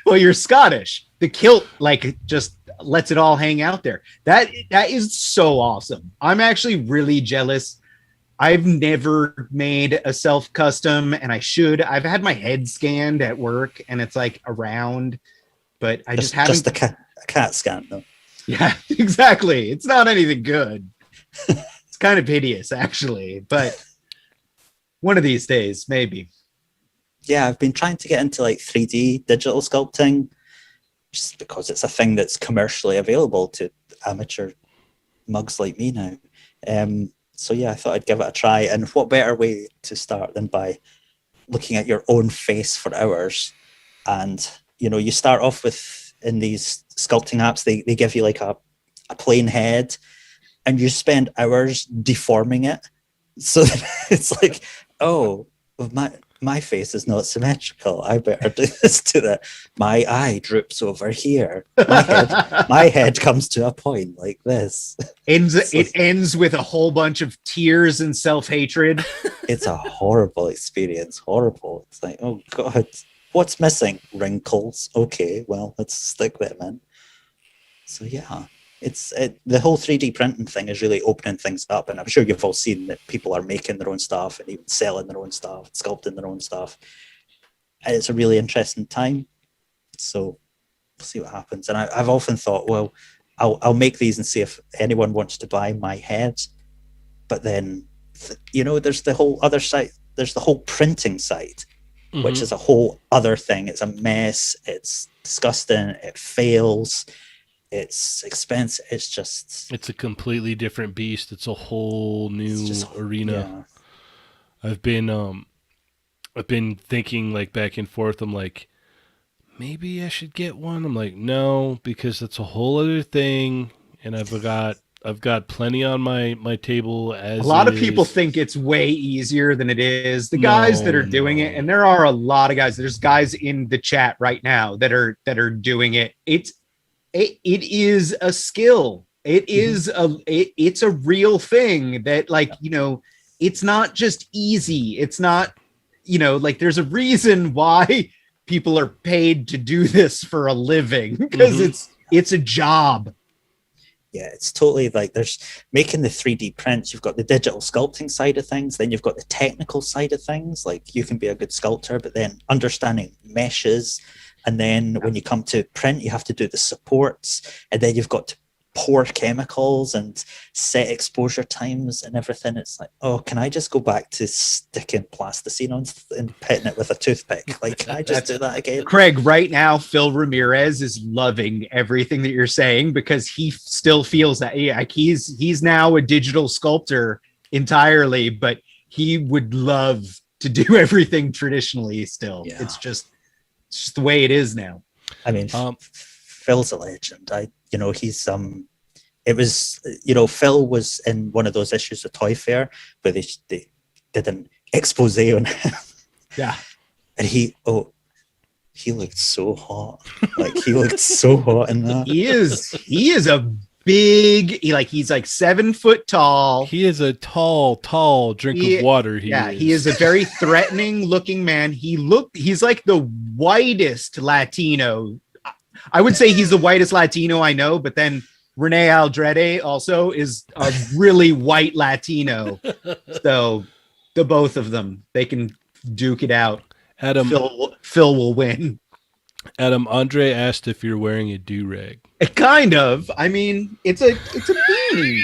Well, you're Scottish. The kilt, like, just lets it all hang out there. That is so awesome. I'm actually really jealous. I've never made a self custom, and I should. I've had my head scanned at work, and it's like around, but I just haven't. Just a cat scan, though. Yeah, exactly. It's not anything good. It's kind of hideous, actually, but one of these days, maybe. Yeah, I've been trying to get into like 3D digital sculpting, just because it's a thing that's commercially available to amateur mugs like me now. So yeah, I thought I'd give it a try. And what better way to start than by looking at your own face for hours? And you start off with, in these sculpting apps, they give you like a plain head, and you spend hours deforming it. So it's like, oh, my face is not symmetrical. I better do this to that. My eye droops over here. My head comes to a point like this. It ends with a whole bunch of tears and self-hatred. It's a horrible experience. Horrible. It's like, oh God, what's missing? Wrinkles. Okay, well, let's stick them in. So yeah. The whole 3D printing thing is really opening things up, and I'm sure you've all seen that people are making their own stuff and even selling their own stuff, sculpting their own stuff. And it's a really interesting time. So we'll see what happens. And I've often thought, well, I'll make these and see if anyone wants to buy my head. But then, there's the whole other side. There's the whole printing side, which is a whole other thing. It's a mess. It's disgusting. It fails. It's expensive. It's a completely different beast. It's a whole new arena. Yeah. I've been thinking like back and forth. I'm like, maybe I should get one. I'm like, no, because that's a whole other thing, and I've got plenty on my table. As a lot of people think it's way easier than it is. The guys that are doing it, and there are a lot of guys. There's guys in the chat right now that are doing it. It is a skill. It's a real thing that it's not just easy. It's not, there's a reason why people are paid to do this for a living, because it's a job. Yeah, it's totally like there's making the 3D prints. You've got the digital sculpting side of things. Then you've got the technical side of things. Like you can be a good sculptor, but then understanding meshes. And then when you come to print, you have to do the supports, and then you've got to pour chemicals and set exposure times and everything. It's like, oh, can I just go back to sticking plasticine on and hitting it with a toothpick? Like, can I just do that again? Craig, right now, Phil Ramirez is loving everything that you're saying, because he still feels that he's now a digital sculptor entirely, but he would love to do everything traditionally still. Yeah. It's just the way it is now. I mean, Phil's a legend. He's it was, Phil was in one of those issues of Toy Fair where they did an expose on him. Yeah. And he looked so hot. Like he looked so hot in that. He is a big, he's like 7 foot tall. He is a tall drink of water. He is a very threatening looking man. He's like the whitest Latino. I would say he's the whitest Latino I know, but then Rene Aldrete also is a really white Latino. So the both of them, they can duke it out. Adam, Phil will win. Adam, Andre asked if you're wearing a do-rag. Kind of. I mean, it's a beanie.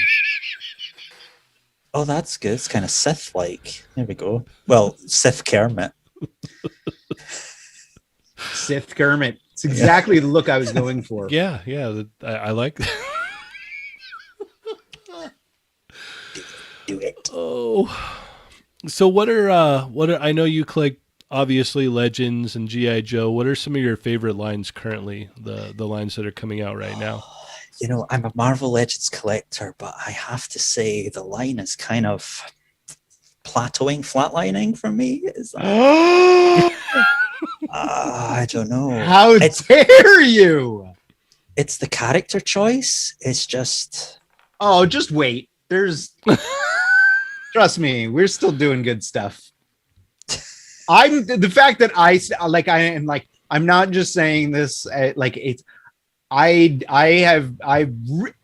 Oh, that's good. It's kind of Sith-like. There we go. Well, Sith Kermit. Sith Kermit. It's exactly the look I was going for. Yeah. I like that. Do it. Oh. So what are I know you collect obviously Legends and G.I. Joe. What are some of your favorite lines currently, the lines that are coming out right now? I'm a Marvel Legends collector, but I have to say the line is kind of flatlining for me. I don't know. How dare you? It's the character choice. It's just... Oh, just wait. Trust me, we're still doing good stuff. I'm not just saying this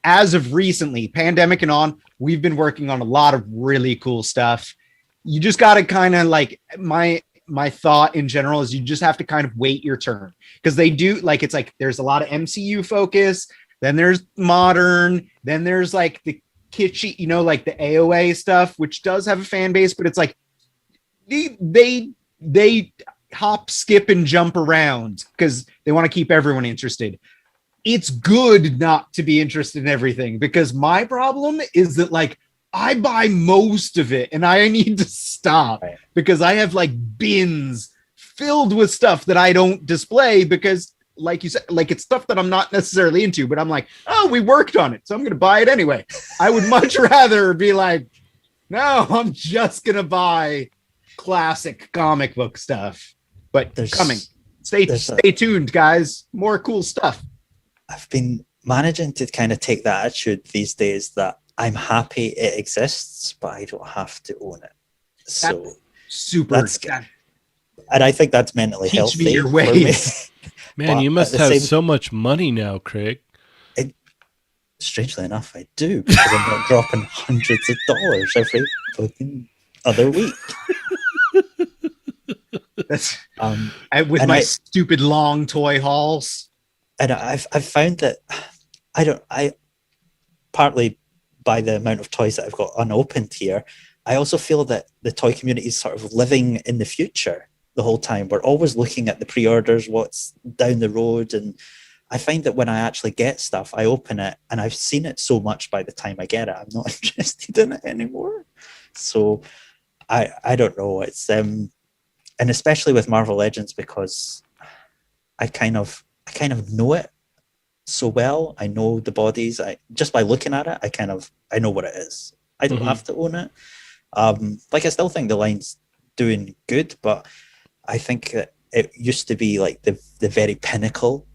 as of recently, pandemic and on, we've been working on a lot of really cool stuff. You just got to kind of like my thought in general is you just have to kind of wait your turn, because they do like, it's like there's a lot of MCU focus, then there's modern, then there's like the kitschy, you know, like the AOA stuff, which does have a fan base, but it's like they hop, skip, and jump around because they want to keep everyone interested. It's good not to be interested in everything, because my problem is that like I buy most of it and I need to stop because I have like bins filled with stuff that I don't display because, like you said, like it's stuff that I'm not necessarily into, but I'm like, oh, we worked on it, so I'm going to buy it anyway. I would much rather be like, no, I'm just going to buy classic comic book stuff. But there's coming. Stay tuned, guys. More cool stuff. I've been managing to kind of take that attitude these days that I'm happy it exists, but I don't have to own it. So that's super. That's good. And I think that's mentally healthy. Teach me your ways. Man, you must have so much money now, Craig. Strangely enough, I do, because I'm not dropping hundreds of dollars every fucking other week. That's with my stupid long toy hauls. And I've found that I partly by the amount of toys that I've got unopened here, I also feel that the toy community is sort of living in the future the whole time. We're always looking at the pre-orders, what's down the road. And I find that when I actually get stuff, I open it and I've seen it so much by the time I get it, I'm not interested in it anymore. So I don't know. It's and especially with Marvel Legends, because I kind of know it so well. I know the bodies. Just by looking at it, I know what it is. I don't have to own it. Like I still think the line's doing good, but I think that it used to be like the very pinnacle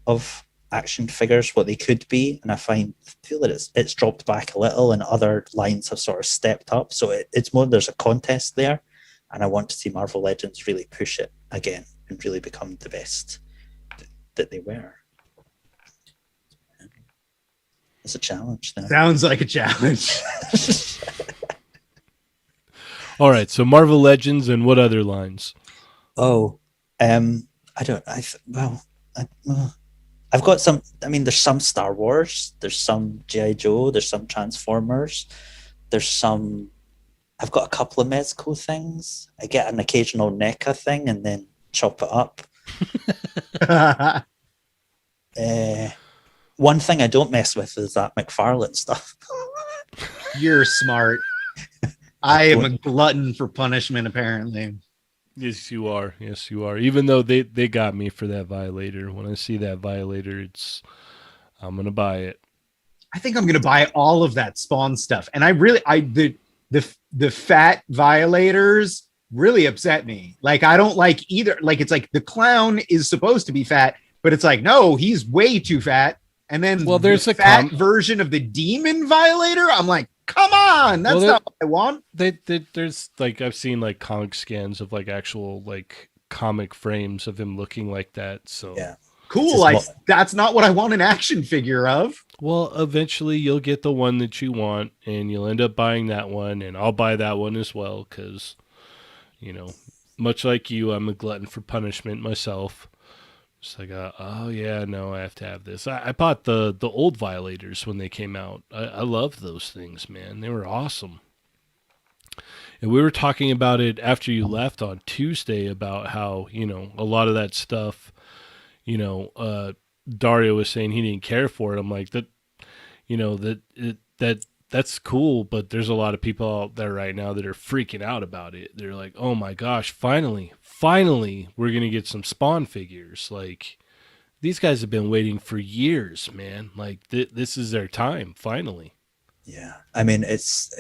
of action figures, what they could be, and I feel that it's dropped back a little, and other lines have sort of stepped up. So it's more there's a contest there, and I want to see Marvel Legends really push it again and really become the best that they were. It's a challenge now. Sounds like a challenge. All right, so Marvel Legends and what other lines? I've got some. I mean, there's some Star Wars, there's some G.I. Joe, there's some Transformers, there's some. I've got a couple of Mezco things. I get an occasional NECA thing and then chop it up. One thing I don't mess with is that McFarlane stuff. You're smart. I am a glutton for punishment, apparently. Yes, you are. Yes, you are. Even though they got me for that Violator. When I see that Violator, I'm gonna buy it. I think I'm gonna buy all of that Spawn stuff. And the fat Violators really upset me. Like, I don't like either. Like, it's like the clown is supposed to be fat, but it's like, no, he's way too fat. And then there's a fat version of the Demon Violator. I'm like, come on, that's not what I want. There's like, I've seen like comic scans of like actual like comic frames of him looking like that. So yeah, cool. That's not what I want an action figure of. Well, eventually you'll get the one that you want, and you'll end up buying that one, and I'll buy that one as well because, you know, much like you, I'm a glutton for punishment myself. It's like, oh yeah, no, I have to have this. I bought the old Violators when they came out. I loved those things, man. They were awesome. And we were talking about it after you left on Tuesday about how, you know, a lot of that stuff, you know, Dario was saying he didn't care for it. I'm like, that, you know, that's cool, but there's a lot of people out there right now that are freaking out about it. They're like, oh my gosh, finally, we're going to get some Spawn figures. Like, these guys have been waiting for years, man. Like, this is their time, finally. Yeah. I mean, it's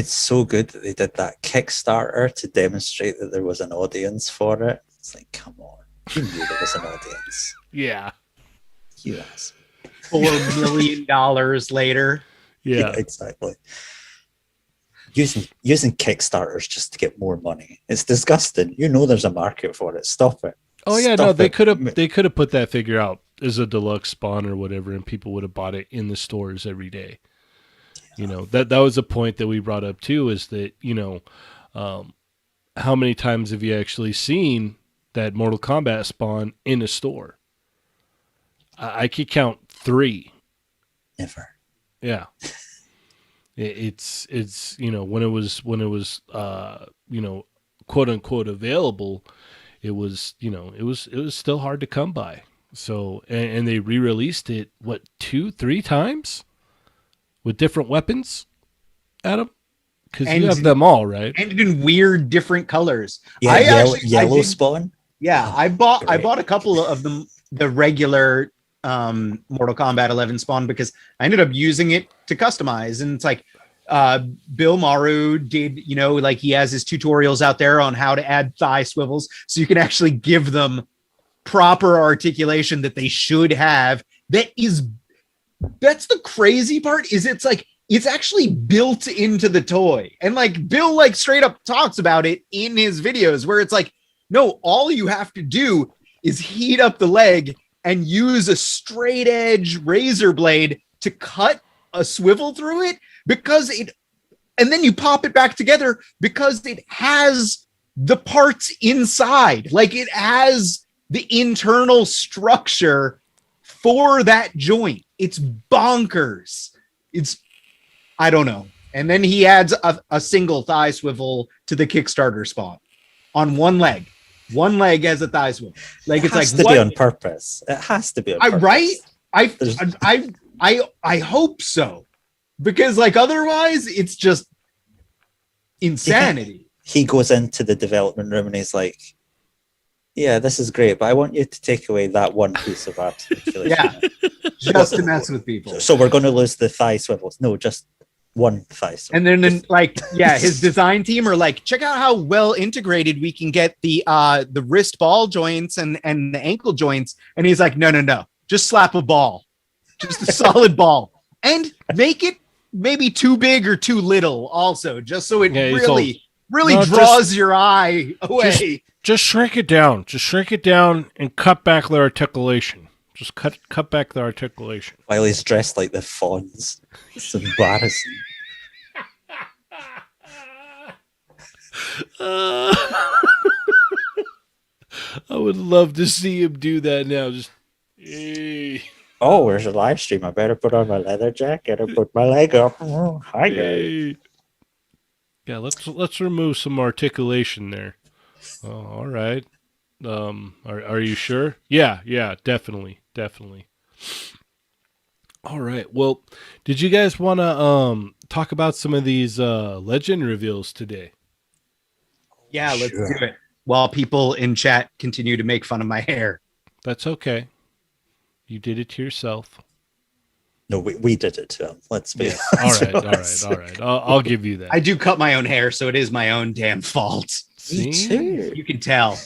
so good that they did that Kickstarter to demonstrate that there was an audience for it. It's like, come on. You knew there was an audience. Yeah. Yes. $4 million later. Yeah, exactly. Using Kickstarters just to get more money. It's disgusting. You know there's a market for it. Stop it. Oh yeah, Stop no, it. they could have put that figure out as a deluxe spawn or whatever, and people would have bought it in the stores every day. You know, that was a point that we brought up too, is that, you know, how many times have you actually seen that Mortal Kombat spawn in a store? I could count 3. Never. Yeah. It's you know, when it was you know, quote unquote available, it was, you know, it was still hard to come by. So and they re-released it, what, 2-3 times with different weapons, Adam? Because you have them all, right? And in weird different colors. Yeah, yellow spawn. Yeah, Oh, I bought great. a couple of them, the regular Mortal Kombat 11 spawn, because I ended up using it to customize. And it's like Bill Maru did, you know, like he has his tutorials out there on how to add thigh swivels, so you can actually give them proper articulation that they should have. That's the crazy part, is it's like it's actually built into the toy. And like Bill like straight up talks about it in his videos, where it's like, no, all you have to do is heat up the leg and use a straight edge razor blade to cut a swivel through it, and then you pop it back together because it has the parts inside. Like it has the internal structure for that joint. It's bonkers. I don't know. And then he adds a single thigh swivel to the Kickstarter spawn on one leg. One leg has a thigh swivel. Like It it's like, has to what? be on purpose. It has to be on purpose. Right? I hope so, because like otherwise it's just insanity. He goes into the development room and he's like, yeah, this is great, but I want you to take away that one piece of articulation. Yeah, just to mess with people. So we're going to lose the thigh swivels. No, just one thigh swivel. And then like, yeah, his design team are like, check out how well integrated we can get the wrist ball joints and the ankle joints. And he's like, no, just slap a ball, just a solid ball, and make it maybe too big or too little also, just so it really draws your eye away. Just shrink it down. Just shrink it down and cut back the articulation. Just cut back the articulation. While he's dressed like the fawns. It's embarrassing. I would love to see him do that now. Just, hey. Oh, there's a live stream. I better put on my leather jacket and put my leg up. Oh, hi, guys. Hey. Yeah, let's remove some articulation there. Oh, all right. Are you sure? Yeah, definitely. All right. Well, did you guys want to talk about some of these legend reveals today? Yeah, let's do it. While people in chat continue to make fun of my hair. That's okay. You did it to yourself. No, we did it to him. Let's be honest. All right. I'll give you that. I do cut my own hair, so it is my own damn fault. Me too. You can tell.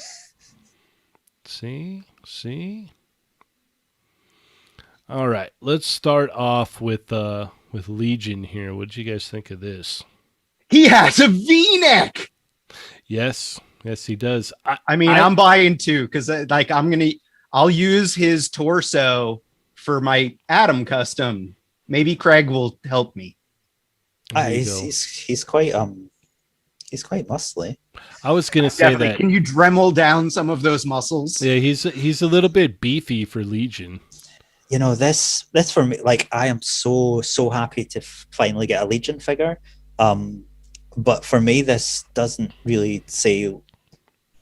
See? All right. Let's start off with Legion here. What did you guys think of this? He has a V-neck. Yes, he does. I'm buying too, because like I'll use his torso for my Adam custom. Maybe Craig will help me. He's quite muscly. I was gonna say that. Can you Dremel down some of those muscles? Yeah, he's a little bit beefy for Legion. You know, this for me, like, I am so happy to finally get a Legion figure. But for me, this doesn't really say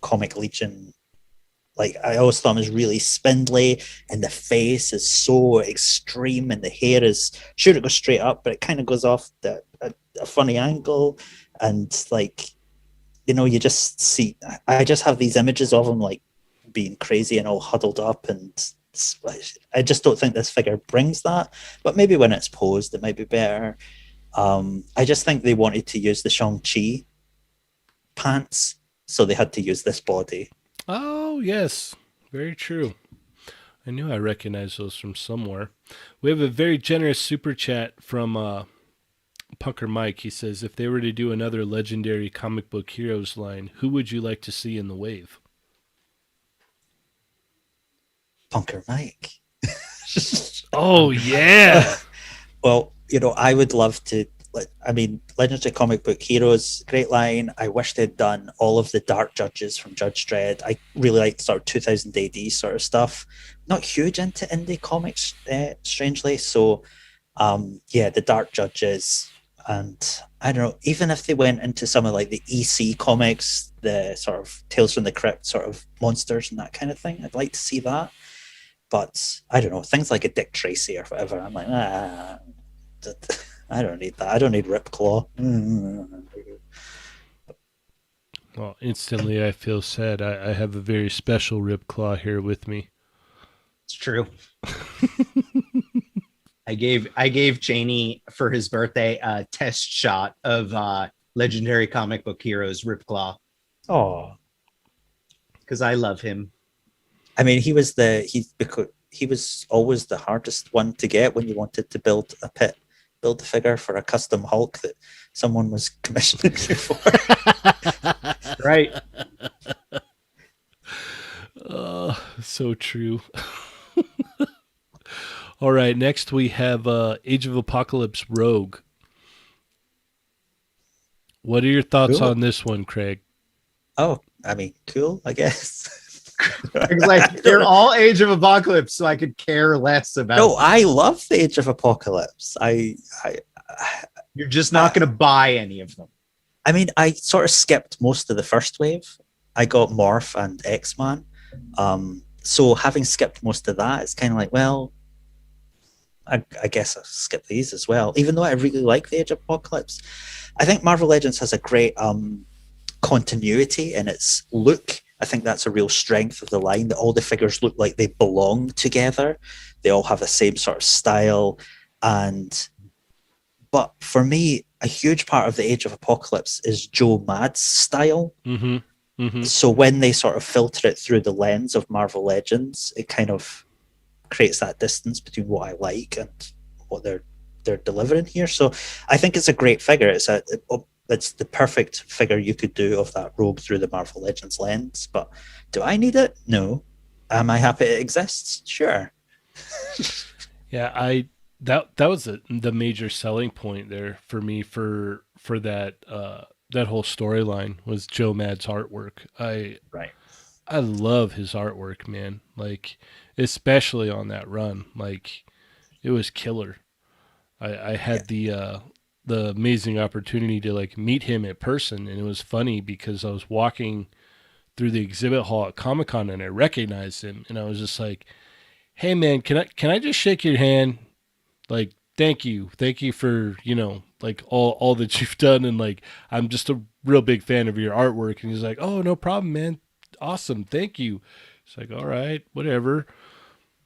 comic Legion. Like, I always thought it was really spindly, and the face is so extreme, and the hair is, sure, it goes straight up, but it kind of goes off a funny angle. And, like, you know, you just see, I just have these images of him, like, being crazy and all huddled up, and I just don't think this figure brings that. But maybe when it's posed, it might be better. I just think they wanted to use the Shang-Chi pants, so they had to use this body. Oh, yes. Very true. I knew I recognized those from somewhere. We have a very generous super chat from Punker Mike. He says, if they were to do another legendary comic book heroes line, who would you like to see in the wave? Punker Mike. Oh yeah. Well, I would love to. I mean, Legends of Comic Book Heroes, great line. I wish they'd done all of the Dark Judges from Judge Dredd. I really like sort of 2000 AD sort of stuff. Not huge into indie comics, strangely. So, yeah, the Dark Judges, and I don't know. Even if they went into some of like the EC comics, the sort of Tales from the Crypt sort of monsters and that kind of thing, I'd like to see that. But I don't know, things like a Dick Tracy or whatever. I'm like, I don't need that. I don't need Ripclaw. Well, instantly I feel sad. I have a very special Ripclaw here with me. It's true. I gave Cheney for his birthday a test shot of legendary comic book heroes Ripclaw. Oh, because I love him. I mean, he was always the hardest one to get when you wanted to build a figure for a custom Hulk that someone was commissioning you for. Right. So true. All right, next we have Age of Apocalypse Rogue. What are your thoughts Cool. on this one, Craig? Oh, I mean, cool, I guess. It's like they're all Age of Apocalypse, so I could care less about. No, I love the Age of Apocalypse. You're just not going to buy any of them. I mean, I sort of skipped most of the first wave. I got Morph and X-Man. So having skipped most of that, it's kind of like, well, I guess I'll skip these as well. Even though I really like the Age of Apocalypse, I think Marvel Legends has a great continuity in its look. I think that's a real strength of the line, that all the figures look like they belong together. They all have the same sort of style. But for me, a huge part of the Age of Apocalypse is Joe Mad's style. Mm-hmm. Mm-hmm. So when they sort of filter it through the lens of Marvel Legends, it kind of creates that distance between what I like and what they're delivering here. So I think it's a great figure. It's the perfect figure you could do of that Rogue through the Marvel Legends lens. But do I need it? No. Am I happy it exists? Sure. Yeah, that was the major selling point there for me for that that whole storyline was Joe Mad's artwork. I love his artwork, man. Like, especially on that run, like, it was killer. I had the amazing opportunity to like meet him in person, and it was funny because I was walking through the exhibit hall at Comic-Con and I recognized him, and I was just like, "Hey man, can I just shake your hand? Like, thank you for, like all that you've done, and like I'm just a real big fan of your artwork." And he's like, "Oh, no problem, man. Awesome, thank you." It's like, all right, whatever.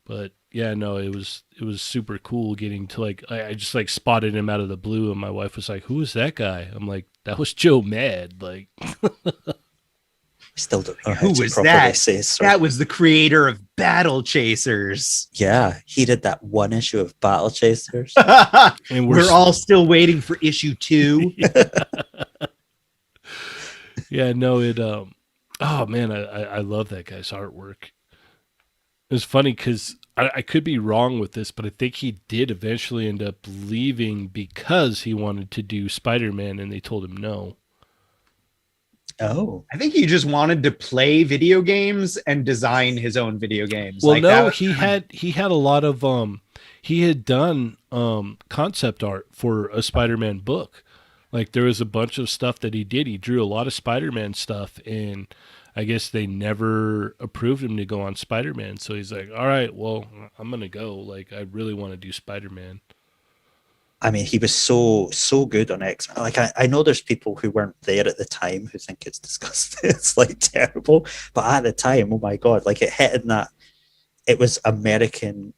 But yeah, no, it was super cool getting to like I just like spotted him out of the blue, and my wife was like, "Who is that guy?" I'm like, "That was Joe Mad." Like, I still don't know how Who to was properly that? say so. That was the creator of Battle Chasers. Yeah, he did that one issue of Battle Chasers. and We're all still waiting for issue 2. Yeah, no, it oh man, I love that guy's artwork. It was funny because I could be wrong with this, but I think he did eventually end up leaving because he wanted to do Spider-Man, and they told him no. Oh, I think he just wanted to play video games and design his own video games. Well, like no, that. he had a lot of he had done concept art for a Spider-Man book. Like, there was a bunch of stuff that he did. He drew a lot of Spider-Man stuff, and I guess they never approved him to go on Spider-Man. So he's like, all right, well, I'm going to go. Like, I really want to do Spider-Man. I mean, he was so good on X-Men. Like, I know there's people who weren't there at the time who think it's disgusting. It's like terrible. But at the time, oh my God, like, it hit in that it was American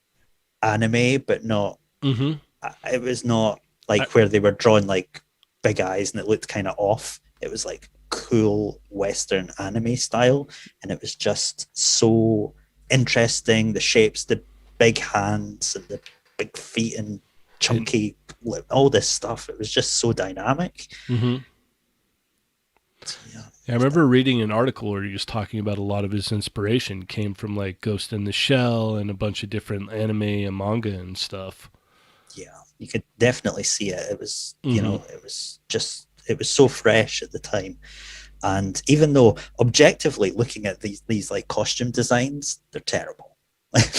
anime, but not, it was not like where they were drawing like big eyes and it looked kind of off. It was like cool Western anime style. And it was just so interesting. The shapes, the big hands and the big feet and chunky, all this stuff. It was just so dynamic. Mm-hmm. Yeah. Yeah, I remember reading an article where he was talking about a lot of his inspiration came from like Ghost in the Shell and a bunch of different anime and manga and stuff. Yeah, you could definitely see it. It was, Mhm. it was so fresh at the time. And even though objectively looking at these like costume designs, they're terrible. Like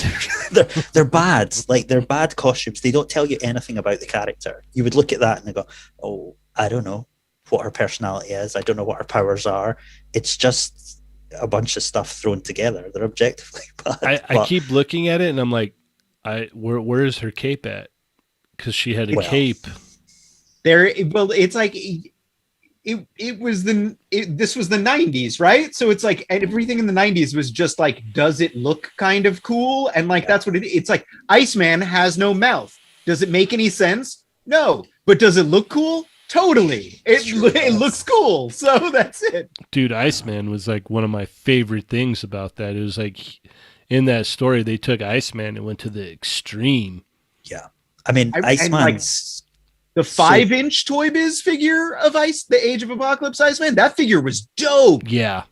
they're bad. Like they're bad costumes. They don't tell you anything about the character. You would look at that and they go, "Oh, I don't know what her personality is. I don't know what her powers are. It's just a bunch of stuff thrown together. They're objectively bad." I keep looking at it and I'm like, where is her cape at? Because she had a cape. Well, it's like this was the 90s, right? So it's like everything in the 90s was just like, does it look kind of cool? And like that's what it's like. Iceman has no mouth. Does it make any sense? No. But does it look cool? Totally. It looks cool. So that's it. Dude, Iceman was like one of my favorite things about that. It was like in that story they took Iceman and went to the extreme. Yeah. I mean, Iceman's the 5-inch Toy Biz figure of the Age of Apocalypse Iceman, that figure was dope. Yeah.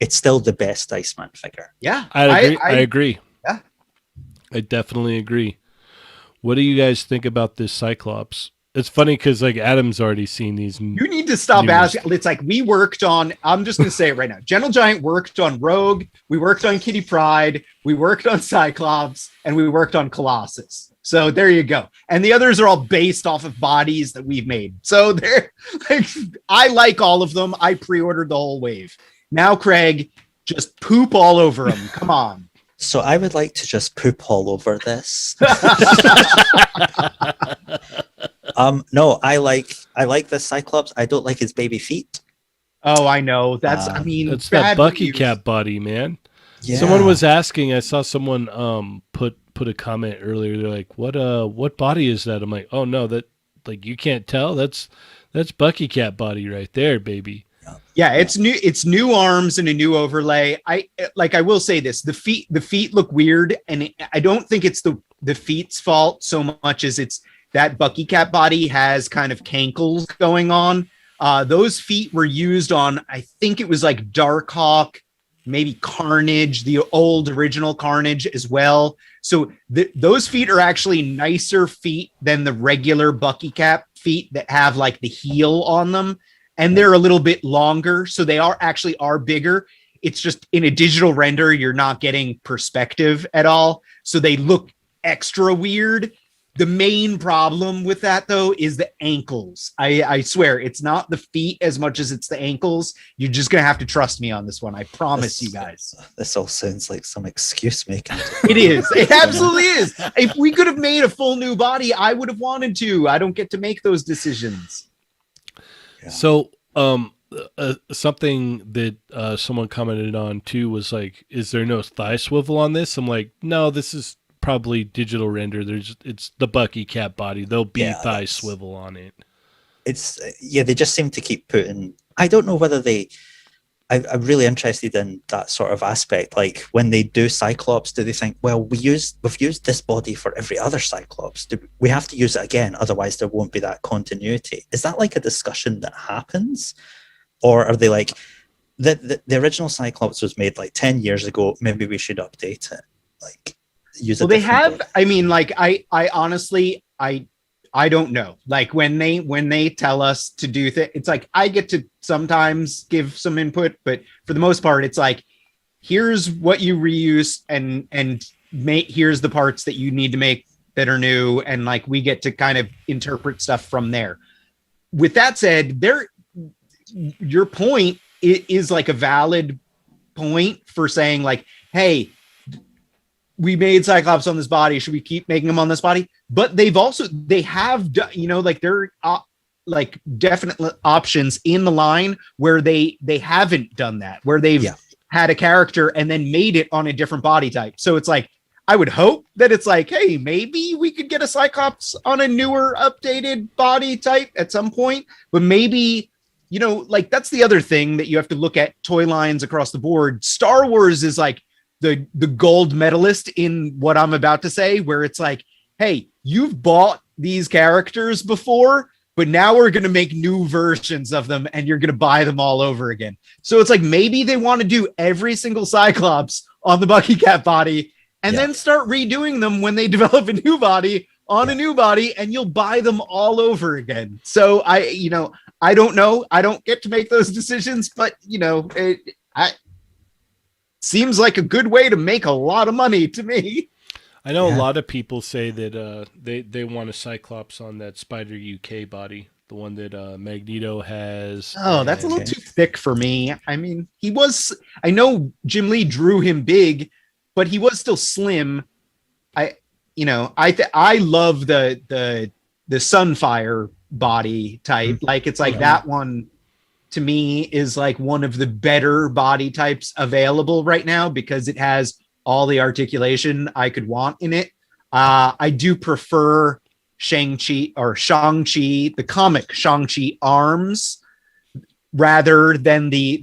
It's still the best Iceman figure. Yeah. I agree. Yeah. I definitely agree. What do you guys think about this Cyclops? It's funny because like Adam's already seen these. You need to stop asking. It's like we worked on, I'm just going to say it right now. Gentle Giant worked on Rogue. We worked on Kitty Pryde. We worked on Cyclops and we worked on Colossus. So there you go. And the others are all based off of bodies that we've made. So they're like, I like all of them. I pre-ordered the whole wave. Now, Craig, just poop all over them. Come on. So I would like to just poop all over this. No, I like the Cyclops. I don't like his baby feet. Oh, I know. That's that's that Bucky Cat body, man. Yeah. Someone was asking. I saw someone put a comment earlier. They're like, "What body is that?" I'm like, "Oh no, that like you can't tell. That's Bucky Cat body right there, baby." Yeah, it's new. It's new arms and a new overlay. I will say this: the feet look weird, and I don't think it's the feet's fault so much as it's that Bucky Cat body has kind of cankles going on. Those feet were used on, I think it was like Darkhawk, maybe Carnage, the old original Carnage as well. So those feet are actually nicer feet than the regular Bucky Cat feet that have like the heel on them. And they're a little bit longer. So they are bigger. It's just in a digital render, you're not getting perspective at all. So they look extra weird. The main problem with that, though, is the ankles. I swear it's not the feet as much as it's the ankles. You're just going to have to trust me on this one. I promise you guys. This all sounds like some excuse making. It is. It absolutely is. If we could have made a full new body, I would have wanted to. I don't get to make those decisions. Yeah. So, something that someone commented on, too, was like, is there no thigh swivel on this? I'm like, no, this is probably digital render. It's the Bucky Cat body. There'll be thigh swivel on it. It's they just seem to keep putting. I don't know whether I'm really interested in that sort of aspect. Like when they do Cyclops, do they think, well, we've used this body for every other Cyclops. Do we have to use it again? Otherwise, there won't be that continuity. Is that like a discussion that happens, or are they like the original Cyclops was made like 10 years ago? Maybe we should update it. Like. Well, they have. I mean, like, I honestly, I don't know. Like when they tell us to do things, it's like I get to sometimes give some input, but for the most part, it's like, here's what you reuse and here's the parts that you need to make that are new, and like we get to kind of interpret stuff from there. With that said, your point is like a valid point for saying like, hey, we made Cyclops on this body. Should we keep making them on this body? But they have, like there are like definite options in the line where they haven't done that, where they've had a character and then made it on a different body type. So it's like, I would hope that it's like, hey, maybe we could get a Cyclops on a newer updated body type at some point, but maybe, like that's the other thing that you have to look at toy lines across the board. Star Wars is like, the gold medalist in what I'm about to say, where it's like, hey, you've bought these characters before. but now we're going to make new versions of them and you're going to buy them all over again. So it's like maybe they want to do every single Cyclops on the Bucky Cat body and then start redoing them when they develop a new body on a new body, and you'll buy them all over again. So I don't know. I don't get to make those decisions, but it seems like a good way to make a lot of money to me. I know a lot of people say that they want a Cyclops on that Spider UK body, the one that Magneto has. Oh, that's a little too thick for me. I mean, I know Jim Lee drew him big, but he was still slim. I love the Sunfire body type. Like it's like that one to me is like one of the better body types available right now because it has all the articulation I could want in it. I do prefer Shang-Chi, the comic Shang-Chi arms rather than the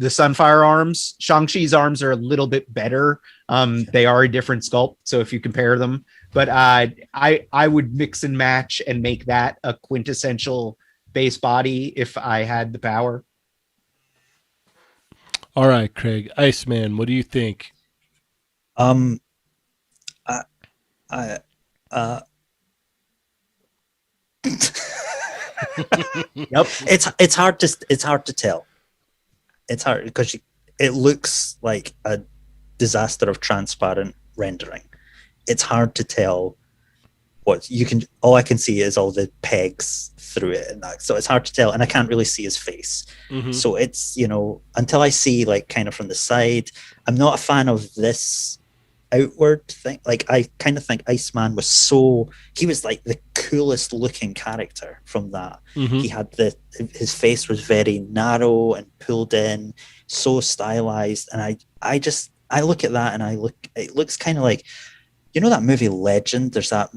Sunfire arms. Shang-Chi's arms are a little bit better. They are a different sculpt, so if you compare them, but I would mix and match and make that a quintessential base body if I had the power. All right, Craig, Iceman, what do you think? Yep. It's hard to tell. It's hard because it looks like a disaster of transparent rendering. It's hard to tell what you can. All I can see is all the pegs through it, and that. So it's hard to tell, and I can't really see his face. Mm-hmm. So it's until I see like kind of from the side. I'm not a fan of this outward thing. Like I kind of think Iceman he was like the coolest looking character from that. Mm-hmm. He had his face was very narrow and pulled in, so stylized, and I look at that and it looks kind of like, that movie Legend. There's that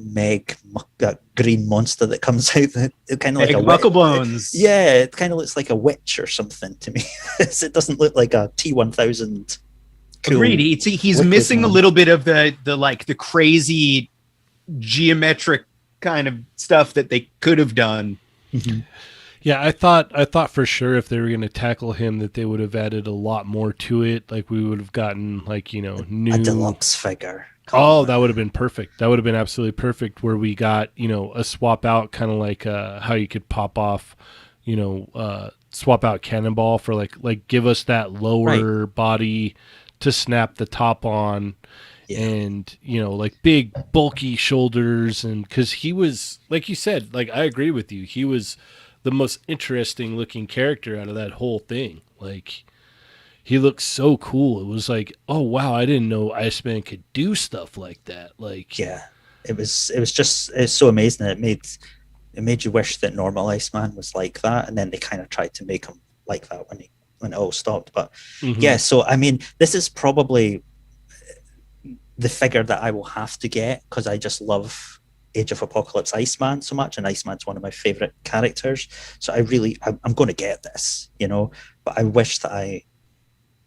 that green monster that comes out that it kind of like a Bucklebones. Yeah, it kind of looks like a witch or something to me. It doesn't look like a T-1000. Cool. Agreed. He's missing a little bit of the crazy geometric kind of stuff that they could have done. Mm-hmm. Yeah, I thought for sure if they were going to tackle him that they would have added a lot more to it. Like we would have gotten new a deluxe figure. That would have been perfect. That would have been absolutely perfect. Where we got a swap out, kind of like how you could pop off, swap out Cannonball for like give us that lower body to snap the top on. Yeah. And like big bulky shoulders, and because he was, like you said, like I agree with you, he was the most interesting looking character out of that whole thing. Like he looked so cool. It was like, oh wow, I didn't know Iceman could do stuff like that. Like it was so amazing. It made you wish that normal Iceman was like that, and then they kind of tried to make him like that when it all stopped. But so I mean, this is probably the figure that I will have to get because I just love Age of Apocalypse Iceman so much, and Iceman's one of my favorite characters. So I'm going to get this, but I wish that I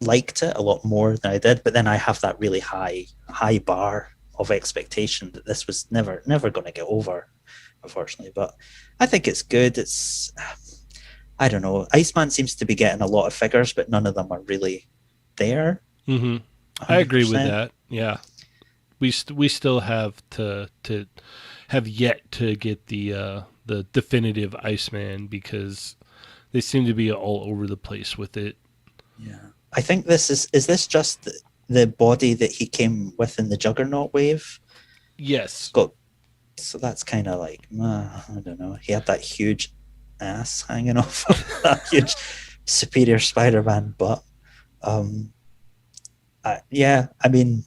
liked it a lot more than I did. But then I have that really high bar of expectation that this was never going to get over, unfortunately. But I think it's good. I don't know. Iceman seems to be getting a lot of figures, but none of them are really there. Mm-hmm. I agree with that. Yeah. We still have to have yet to get the definitive Iceman because they seem to be all over the place with it. Yeah, I think this is this just the body that he came with in the Juggernaut wave? Yes. So that's kind of like I don't know. He had that huge ass hanging off of that huge Superior Spider-Man butt. I mean,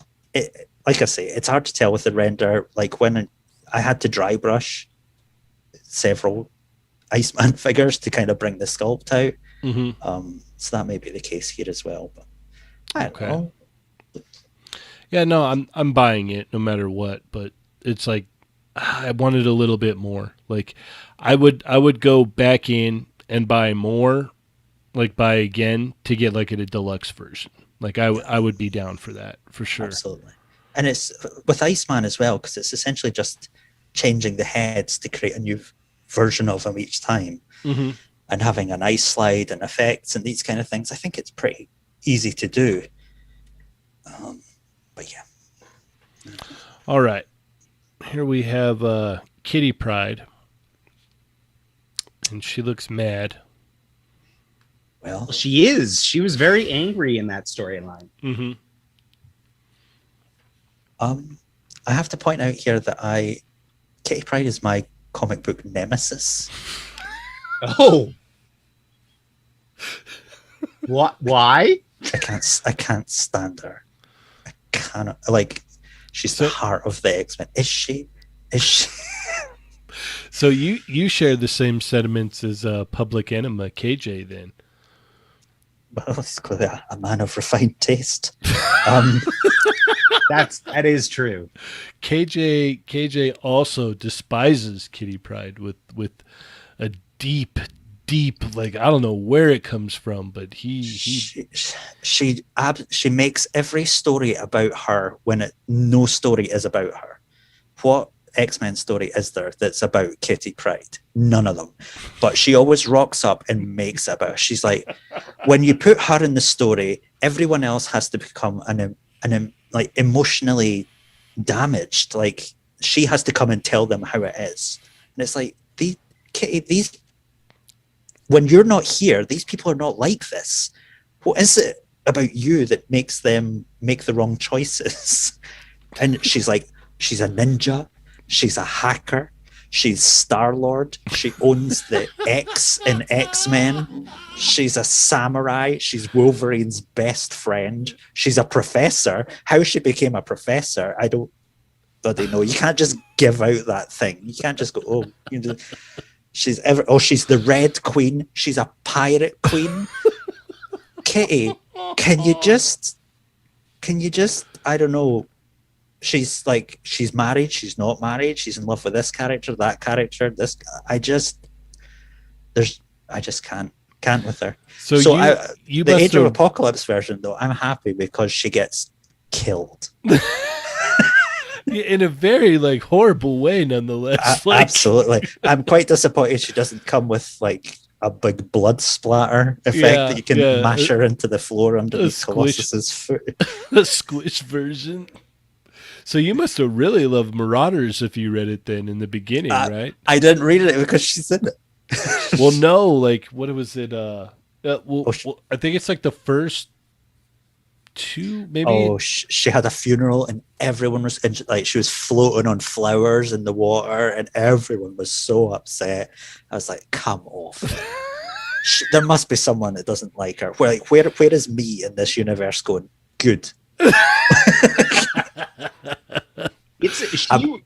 like I say, it's hard to tell with the render. Like when I had to dry brush several Iceman figures to kind of bring the sculpt out. Mm-hmm. So that may be the case here as well. But I don't know. Yeah, no, I'm buying it no matter what. But it's like I wanted a little bit more. Like I would go back in and buy more, like buy again to get like a deluxe version. Like I would be down for that for sure. Absolutely. And it's with Iceman as well, because it's essentially just changing the heads to create a new version of him each time, Mm-hmm. and having an ice slide and effects and these kind of things, I think it's pretty easy to do. But yeah. All right. Here we have Kitty Pryde. And she looks mad. Well, She is. She was very angry in that storyline. Mm-hmm. I have to point out here that Kitty Pryde is my comic book nemesis. Oh. What? Why? I can't stand her. I cannot, like, she's the heart of the X-Men. Is she? So you share the same sentiments as Public Enema KJ then? Well, he's clearly a man of refined taste. That is true. KJ also despises Kitty Pryde with a deep, like, I don't know where it comes from, but she makes every story about her when no story is about her. What X-Men story is there that's about Kitty Pryde? None of them. But she always rocks up and makes it about her. She's like, when you put her in the story, everyone else has to become an like emotionally damaged. Like, she has to come and tell them how it is. And it's like, these when you're not here, these people are not like this. What is it about you that makes them make the wrong choices? And she's like, she's a ninja, she's a hacker, she's Star-Lord, she owns the X in X-Men, she's a samurai, she's Wolverine's best friend, she's a professor. How she became a professor, I don't bloody know. You can't just give out that thing. You can't just go, oh, you know, she's the Red Queen, she's a pirate queen. Kitty, can you just I don't know, she's married, she's not married, she's in love with this character, that character, this, I just can't with her. So you the must Age of have- Apocalypse version though, I'm happy because she gets killed. in a very like horrible way, nonetheless. Absolutely. I'm quite disappointed she doesn't come with like a big blood splatter effect that you can mash her into the floor underneath Colossus's foot. The squish version. So you must have really loved Marauders if you read it then in the beginning, right? I didn't read it because she's in it. Well, no, like what was it? I think it's like the first two, maybe. Oh, she had a funeral and everyone was like, she was floating on flowers in the water and everyone was so upset. I was like, come off. There must be someone that doesn't like her. Where is me in this universe going, good?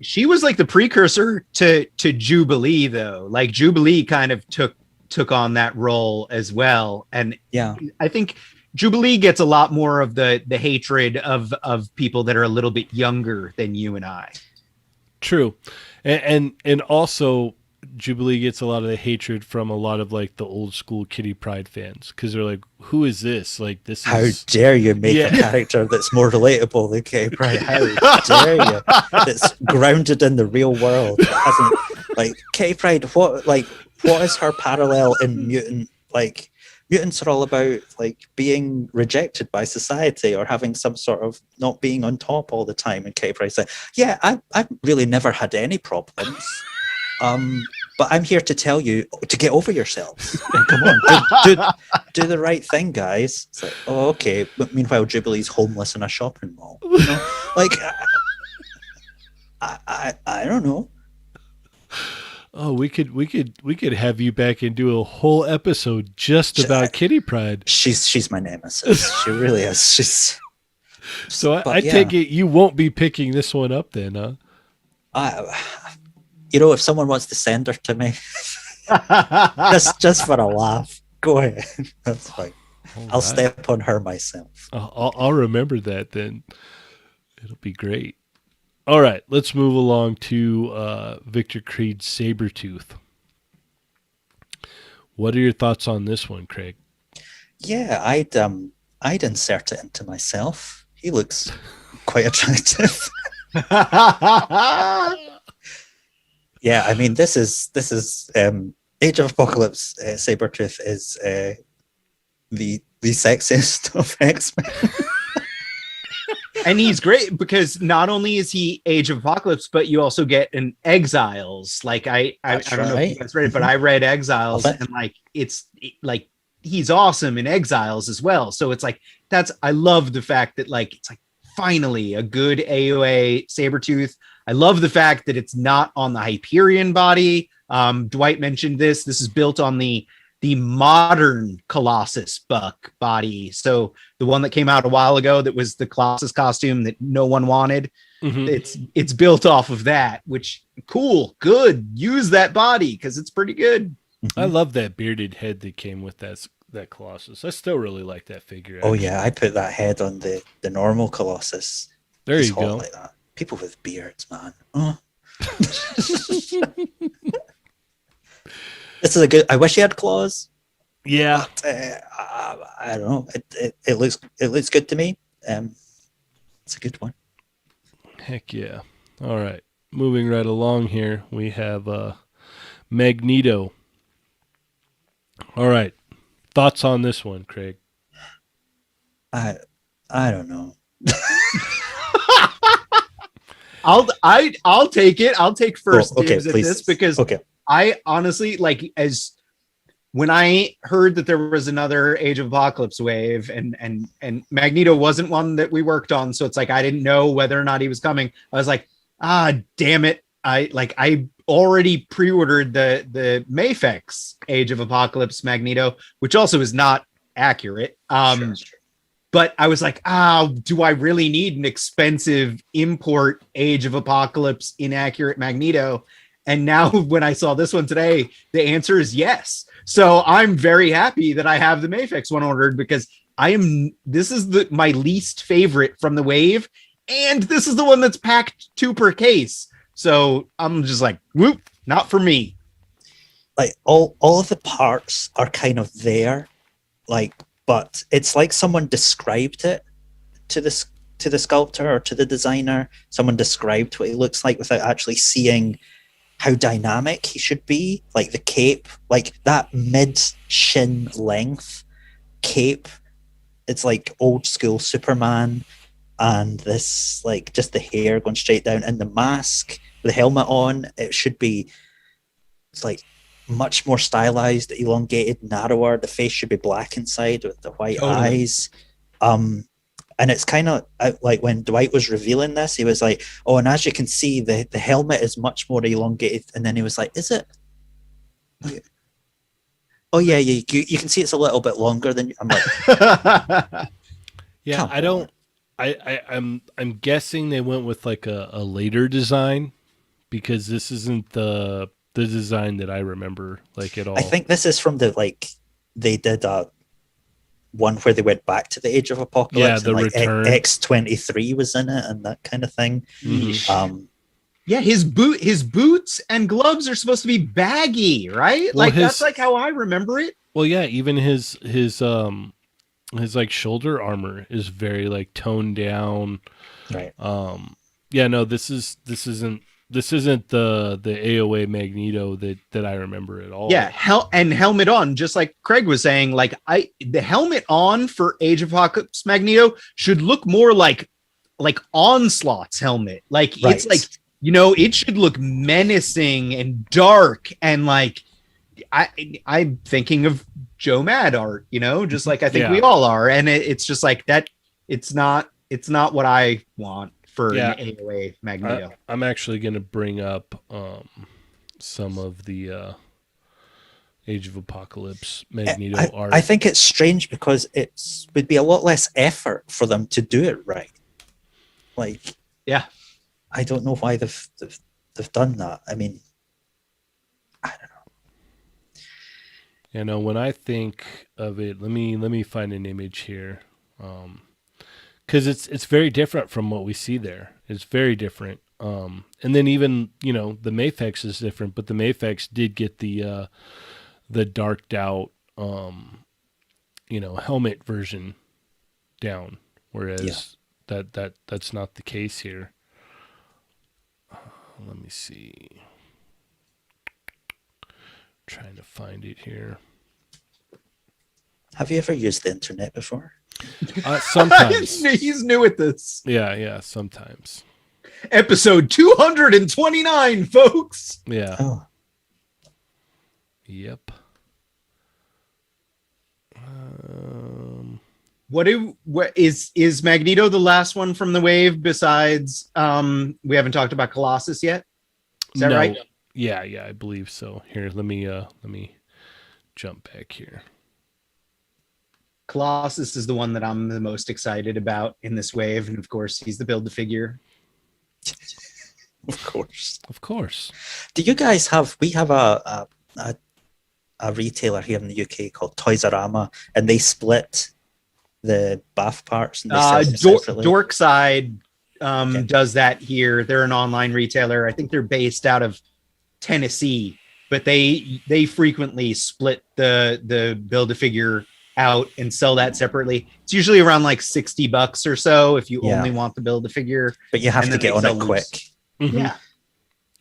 She was like the precursor to Jubilee though. Like Jubilee kind of took on that role as well. And yeah, I think Jubilee gets a lot more of the hatred of people that are a little bit younger than you and I. True. And also Jubilee gets a lot of the hatred from a lot of like the old school Kitty Pryde fans because they're like, who is this? Like this how is dare you make a character that's more relatable than Kitty Pryde? How dare you? That's grounded in the real world. Like Kitty Pryde, what is her parallel in Mutant? Like mutants are all about like being rejected by society or having some sort of not being on top all the time. And Kitty Pryde said, yeah, I've really never had any problems. But I'm here to tell you to get over yourselves. And come on, do the right thing, guys. It's like, oh, okay. But meanwhile, Jubilee's homeless in a shopping mall. You know? Like, I don't know. Oh, we could have you back and do a whole episode just about Kitty Pryde. She's my nemesis. She really is. She's. So I take it you won't be picking this one up then, huh? You know, if someone wants to send her to me, just for a laugh, go ahead. That's fine. I'll step on her myself. I'll remember that then. It'll be great. All right, let's move along to Victor Creed's Sabretooth. What are your thoughts on this one, Craig? Yeah, I'd insert it into myself. He looks quite attractive. Yeah, I mean, this is Age of Apocalypse. Sabretooth is the sexiest of X-Men. And he's great because not only is he Age of Apocalypse, but you also get an Exiles. Like I don't know if you guys read it, but I read Exiles, and like it's like he's awesome in Exiles as well. So it's like I love the fact that like it's like finally a good AOA Sabretooth. I love the fact that it's not on the Hyperion body. Dwight mentioned this. This is built on the modern Colossus buck body. So the one that came out a while ago that was the Colossus costume that no one wanted. Mm-hmm. It's built off of that, which cool, good. Use that body because it's pretty good. I love that bearded head that came with that Colossus. I still really like that figure. Actually. Oh yeah, I put that head on the normal Colossus. There you go. Like that. People with beards, man. Oh. This is a good. I wish he had claws. Yeah, but, I don't know. It looks good to me. It's a good one. Heck yeah! All right, moving right along here, we have Magneto. All right, thoughts on this one, Craig? I don't know. I'll take it. I'll take first dibs at please. this because I honestly like when I heard that there was another Age of Apocalypse wave and Magneto wasn't one that we worked on, so it's like I didn't know whether or not he was coming. I was like, damn it. I already pre-ordered the Mafex Age of Apocalypse Magneto, which also is not accurate. Sure. But I was like, do I really need an expensive import Age of Apocalypse inaccurate Magneto? And now when I saw this one today, the answer is yes. So I'm very happy that I have the Mafex one ordered because this is my least favorite from the wave. And this is the one that's packed 2 per case. So I'm just like, whoop, not for me. Like all of the parts are kind of there, like, but it's like someone described it to the sculptor or to the designer. Someone described what he looks like without actually seeing how dynamic he should be. Like the cape, like that mid-shin length cape. It's like old school Superman, and this like just the hair going straight down, and the mask, the helmet on. It's like much more stylized, elongated, narrower. The face should be black inside with the white eyes. And it's kind of like when Dwight was revealing this, he was like, oh, and as you can see, the helmet is much more elongated. And then he was like, is it? Oh, yeah, you can see it's a little bit longer than I'm like. Yeah, I'm guessing they went with like a later design because this isn't the design that I remember like at all. I think this is from they did one where they went back to the Age of Apocalypse. Yeah, the return. X-23 was in it and that kind of thing. Mm-hmm. Yeah, his boots and gloves are supposed to be baggy, right? Well, that's like how I remember it. Well, yeah, even his like shoulder armor is very like toned down. Right. Yeah, no, this isn't the AOA Magneto that I remember at all. Yeah, and helmet on, just like Craig was saying. Like the helmet on for Age of Apocalypse Magneto should look more like Onslaught's helmet. Like right. It's like it should look menacing and dark and like I'm thinking of Joe Mad art. Just like I think we all are, and it's just like that. It's not what I want. For an AOA Magneto. I'm actually going to bring up some of the Age of Apocalypse Magneto art. I think it's strange because it would be a lot less effort for them to do it right. Like, yeah, I don't know why they've done that. I mean, I don't know. When I think of it, let me find an image here. Because it's very different from what we see there. It's very different. And then even, the Mafex is different, but the Mafex did get the darked out, helmet version down, whereas that's not the case here. Let me see. trying to find it here. Have you ever used the internet before? Sometimes. He's new at this. Yeah, sometimes. Episode 229, folks. Yeah. Oh, Yep. What is Magneto the last one from the wave? Besides, we haven't talked about Colossus yet. Is that right? Yeah, I believe so. Here, let me jump back here. Colossus is the one that I'm the most excited about in this wave, and of course, he's the Build-A-Figure. of course. Of course. Do you guys have? We have a retailer here in the UK called Toys-R-Ama, and they split the bath parts. And they sell them separately. Dorkside does that here. They're an online retailer. I think they're based out of Tennessee, but they frequently split the Build-A-Figure out and sell that separately. It's usually around like $60 or so if you only want the Build-A-Figure. But you have to get on it quick. Mm-hmm. Yeah.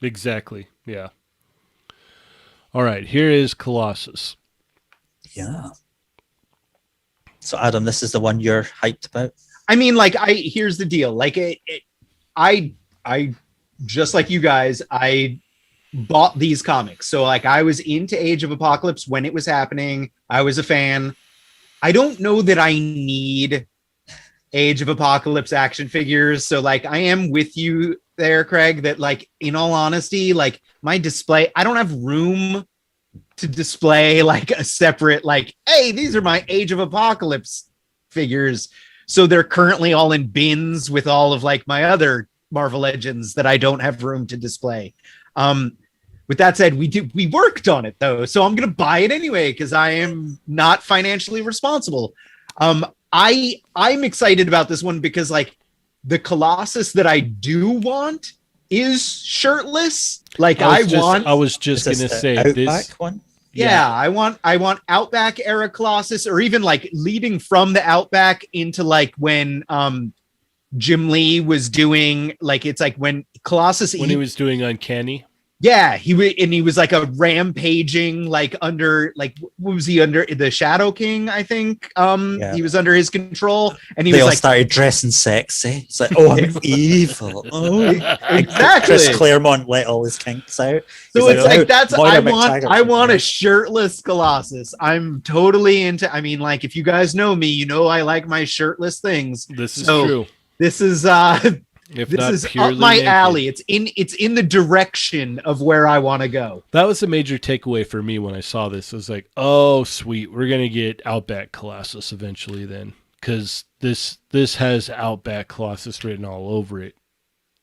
Exactly. Yeah. All right, here is Colossus. Yeah. So Adam, this is the one you're hyped about? I mean, like, here's the deal. Like, I just like you guys, I bought these comics. So, like, I was into Age of Apocalypse when it was happening. I was a fan. I don't know that I need Age of Apocalypse action figures. So, like, I am with you there, Craig, that, like, in all honesty, like, my display, I don't have room to display, like, a separate, like, hey, these are my Age of Apocalypse figures. So they're currently all in bins with all of, like, my other Marvel Legends that I don't have room to display. With that said, we worked on it though, so I'm gonna buy it anyway because I am not financially responsible. I'm excited about this one because, like, the Colossus that I do want is shirtless. Like, I was just gonna say this one. Yeah, I want Outback era Colossus, or even like leading from the Outback into like when Jim Lee was doing, like, it's like when Colossus when he was doing Uncanny. Yeah, he was like a rampaging, like, under, like, what was he under? The Shadow King, I think. He was under his control, and they all started dressing sexy. It's like, oh, I'm evil. Oh, exactly. Chris Claremont let all his kinks out. So He's it's like that's Moira I want a shirtless Colossus. I'm totally into. I mean, like, if you guys know me, you know I like my shirtless things. This is true. This is this is up my alley. It's in the direction of where I want to go. That was a major takeaway for me when I saw this. I was like, oh, sweet. We're going to get Outback Colossus eventually then. Because this has Outback Colossus written all over it.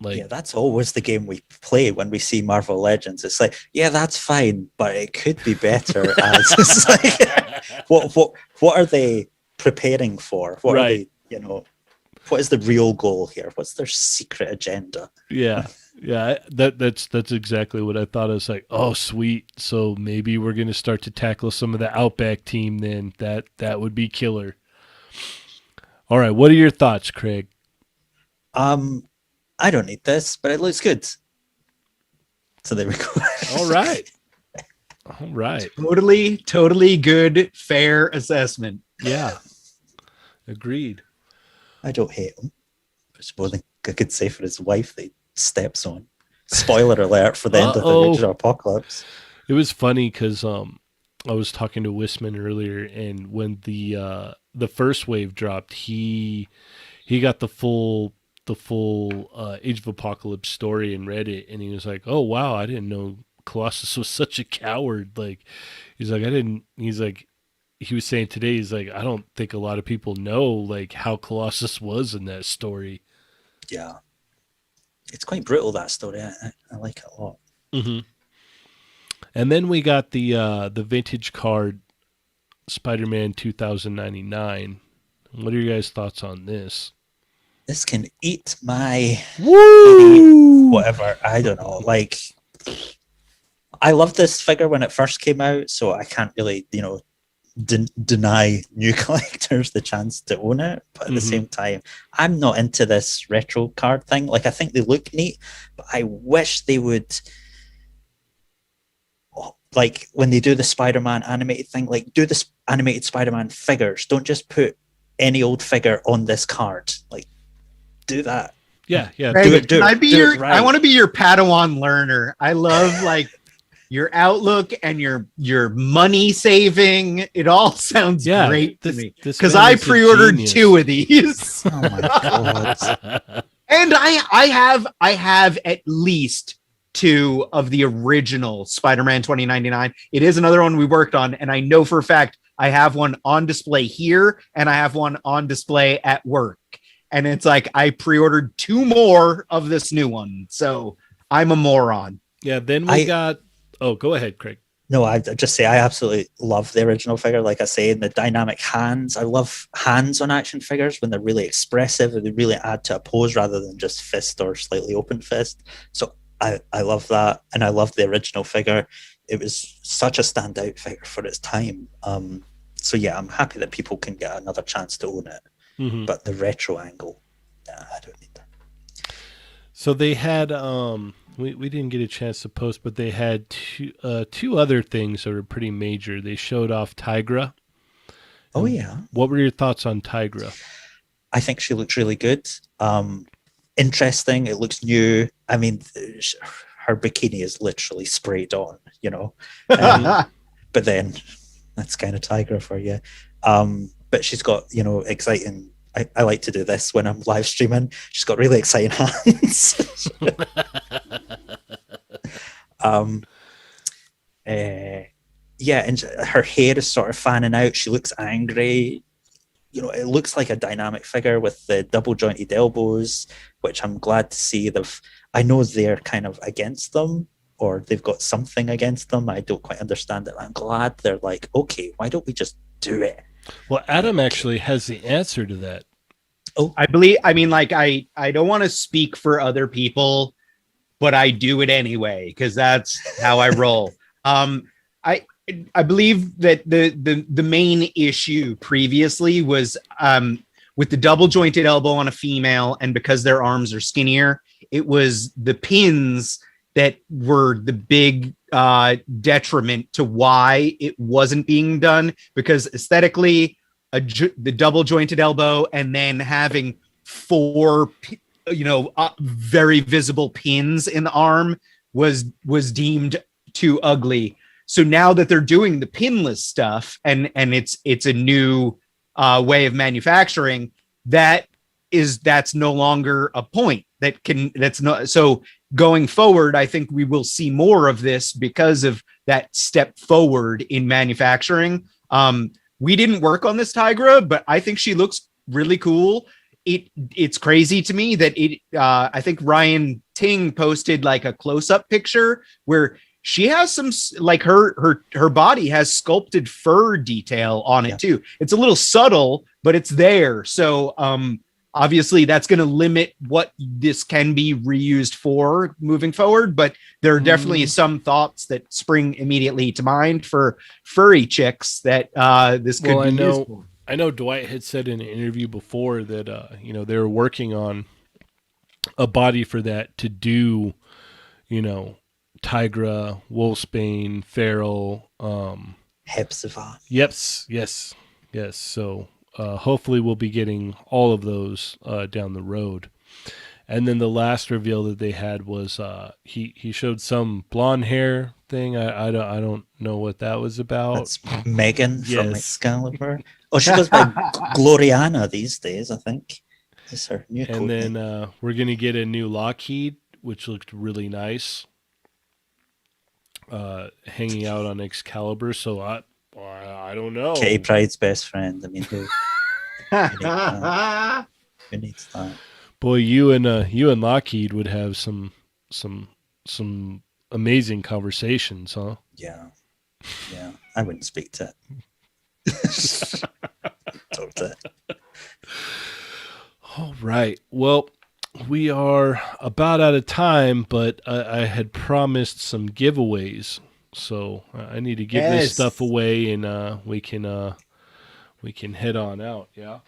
Like, yeah, that's always the game we play when we see Marvel Legends. It's like, yeah, that's fine, but it could be better. As it's like, what are they preparing for? What are they, what is the real goal here? What's their secret agenda? Yeah. That's exactly what I thought. I was like, oh, sweet. So maybe we're going to start to tackle some of the Outback team then. That would be killer. All right. What are your thoughts, Craig? I don't need this, but it looks good. So there we go. All right. Totally good, fair assessment. Yeah. Agreed. I don't hate him. It's more than I could say for his wife that he steps on. Spoiler alert for the end of the Age of Apocalypse. It was funny because I was talking to Wisman earlier, and when the first wave dropped, he got the full Age of Apocalypse story and read it, and he was like, "Oh wow, I didn't know Colossus was such a coward." Like, he's like, he was saying today, he's like, I don't think a lot of people know, like, how Colossus was in that story. Yeah. It's quite brutal, that story. I like it a lot. Mm-hmm. And then we got the vintage card Spider-Man 2099. What are your guys' thoughts on this? This can eat my woo whatever. I don't know. Like, I loved this figure when it first came out, so I can't really, deny new collectors the chance to own it, but at the same time, I'm not into this retro card thing. Like, I think they look neat, but I wish they would like when they do the Spider-Man animated thing, like do this animated Spider-Man figures. Don't just put any old figure on this card. Like do that. Yeah. Craig, do it right. I want to be your Padawan learner. I love like your outlook and your money saving. It all sounds great to me because I pre-ordered 2 of these. Oh my god! And I have at least 2 of the original Spider-Man 2099. It is another one we worked on, and I know for a fact I have one on display here and I have one on display at work. And it's like I pre-ordered 2 more of this new one, so I'm a moron. Yeah. Then we got. Oh, go ahead, Craig. No, I just say I absolutely love the original figure. Like I say, the dynamic hands. I love hands on action figures when they're really expressive and they really add to a pose rather than just fist or slightly open fist. So I love that, and I love the original figure. It was such a standout figure for its time. So yeah, I'm happy that people can get another chance to own it. Mm-hmm. But the retro angle, nah, I don't need that. So they had we didn't get a chance to post, but they had 2 other things that were pretty major. They showed off Tigra. Oh yeah. What were your thoughts on Tigra? I think she looks really good. Interesting. It looks new. I mean, her bikini is literally sprayed on, you know. But then that's kind of Tigra for you. But she's got, you know, exciting. I like to do this when I'm live streaming. She's got really exciting hands. Yeah, and her hair is sort of fanning out. She looks angry. You know, it looks like a dynamic figure with the double jointed elbows, which I'm glad to see. I know they're kind of against them, or they've got something against them. I don't quite understand it. I'm glad they're like, okay, why don't we just do it? Well, Adam actually has the answer to that. Oh, I mean, like, I don't want to speak for other people, but I do it anyway, because that's how I roll. I believe that the main issue previously was with the double jointed elbow on a female, and because their arms are skinnier, it was the pins that were the big detriment to why it wasn't being done, because aesthetically the double jointed elbow and then having 4 very visible pins in the arm was deemed too ugly. So now that they're doing the pinless stuff and it's a new way of manufacturing, that's no longer a point. That's not so. Going forward, I think we will see more of this because of that step forward in manufacturing. We didn't work on this Tigra, but I think she looks really cool. It's crazy to me that I think Ryan Ting posted like a close-up picture where she has some, like, her body has sculpted fur detail on it too. It's a little subtle, but it's there. So obviously that's going to limit what this can be reused for moving forward, but there are definitely some thoughts that spring immediately to mind for furry chicks that this could be used for. I know Dwight had said in an interview before that they were working on a body for that to do, Tigra, Wolfsbane, Feral, Hepzibah. Yes. So hopefully we'll be getting all of those down the road. And then the last reveal that they had was he showed some blonde hair thing. I don't know what that was about. That's Megan from Excalibur. Oh, she goes by Gloriana these days, I think. Is her new code And name. then we're gonna get a new Lockheed, which looked really nice. Hanging out on Excalibur, so I don't know. Kitty Pryde's best friend. I mean, who needs that? Boy, you and Lockheed would have some amazing conversations, huh? Yeah. I wouldn't speak to it. Talk to it. All right. Well, we are about out of time, but I had promised some giveaways, so I need to give this stuff away, and we can head on out. Yeah.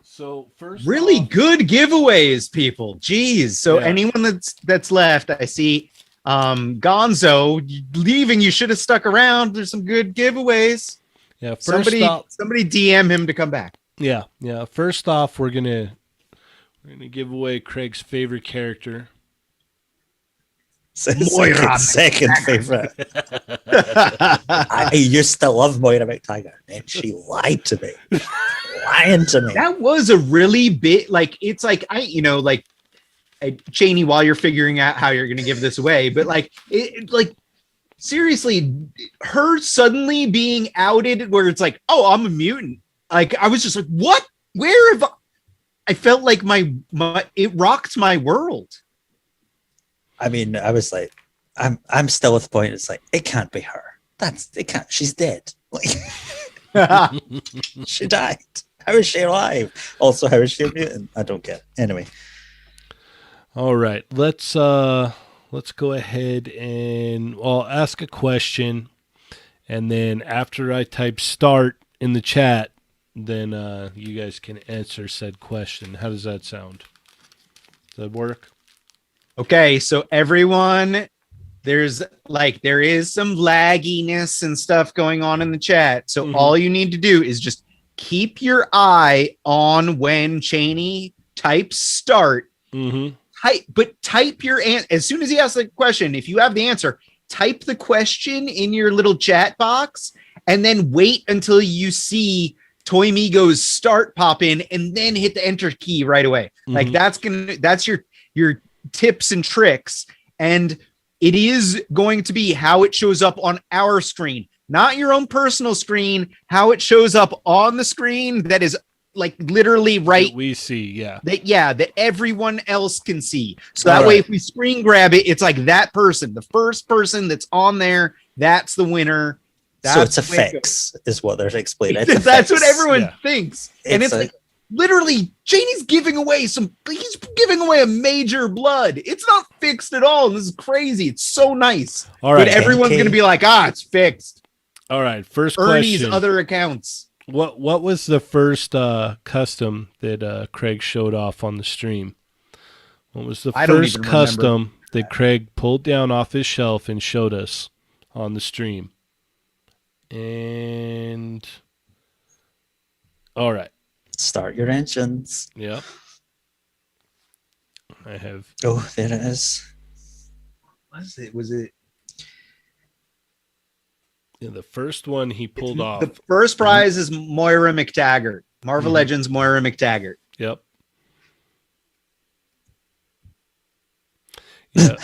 So first, really good giveaways, people. Jeez. So anyone that's left, I see Gonzo, leaving, you should have stuck around. There's some good giveaways. Yeah, first Somebody off, DM him to come back. yeah. First off, we're gonna give away Craig's favorite character. Moira second favorite. I used to love Moira McTaggart, and she lied to me. Lying to me. That was a really bit it's like Cheney, while you're figuring out how you're gonna give this away, but seriously, her suddenly being outed where it's like, oh, I'm a mutant. Like I was just like, what? Where have I felt like my it rocked my world. I mean, I was like, I'm still at the point. It's like it can't be her. It can't. She's dead. Like she died. How is she alive? Also, how is she a mutant? I don't get it. Anyway. All right, let's go ahead and I'll ask a question, and then after I type start in the chat, then you guys can answer said question. How does that sound? Does that work? Okay, so everyone, there is some lagginess and stuff going on in the chat. So all you need to do is just keep your eye on when Cheney types start. Type your answer as soon as he asks the question. If you have the answer, type the question in your little chat box, and then wait until you see Toymigos start pop in, and then hit the enter key right away. Like that's your tips and tricks, and it is going to be how it shows up on our screen, not your own personal screen, how it shows up on the screen that is like literally right that we see, that everyone else can see. So that way if we screen grab it, it's like that person, the first person that's on there, that's the winner. So it's a fix, is what they're explaining. That's what everyone thinks. And it's like literally, Janie's giving away he's giving away a major blood. It's not fixed at all. This is crazy. It's so nice. All right. But everyone's going to be like, it's fixed. All right. First Ernie's question. other accounts. What was the first custom that Craig showed off on the stream? What was the first custom that Craig pulled down off his shelf and showed us on the stream? And all right. Start your engines. Yep. I have. Oh, there it is. Was it? Yeah, the first one he pulled off. The first prize is Moira McTaggart. Marvel Legends Moira McTaggart. Yep. Yeah.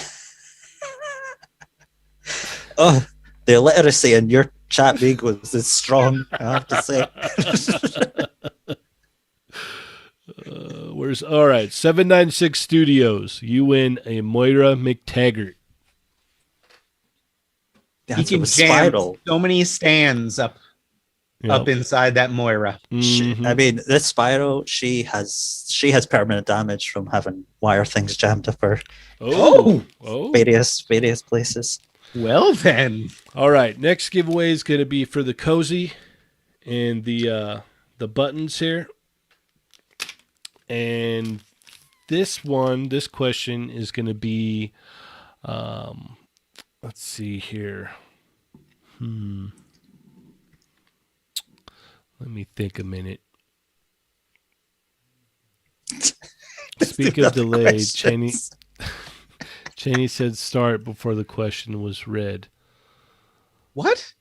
Oh, the illiteracy in your chat big was strong, I have to say. All right, 796 Studios. You win a Moira McTaggart. He can jam so many stands up inside that Moira. I mean, this Spiral, she has permanent damage from having wire things jammed up her. Various places. Well then. All right, next giveaway is going to be for the cozy and the buttons here. And this question is going to be, let's see here. Let me think a minute. Speak of delayed, Cheney said start before the question was read. What?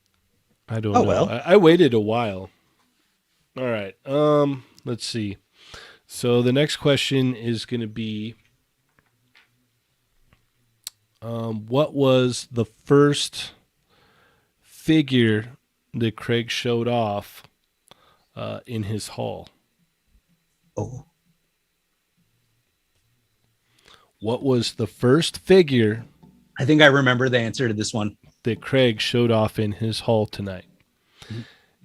I don't know. Well. I waited a while. All right. Let's see. So the next question is going to be, what was the first figure that Craig showed off in his haul? Oh. What was the first figure? I think I remember the answer to this one. That Craig showed off in his haul tonight.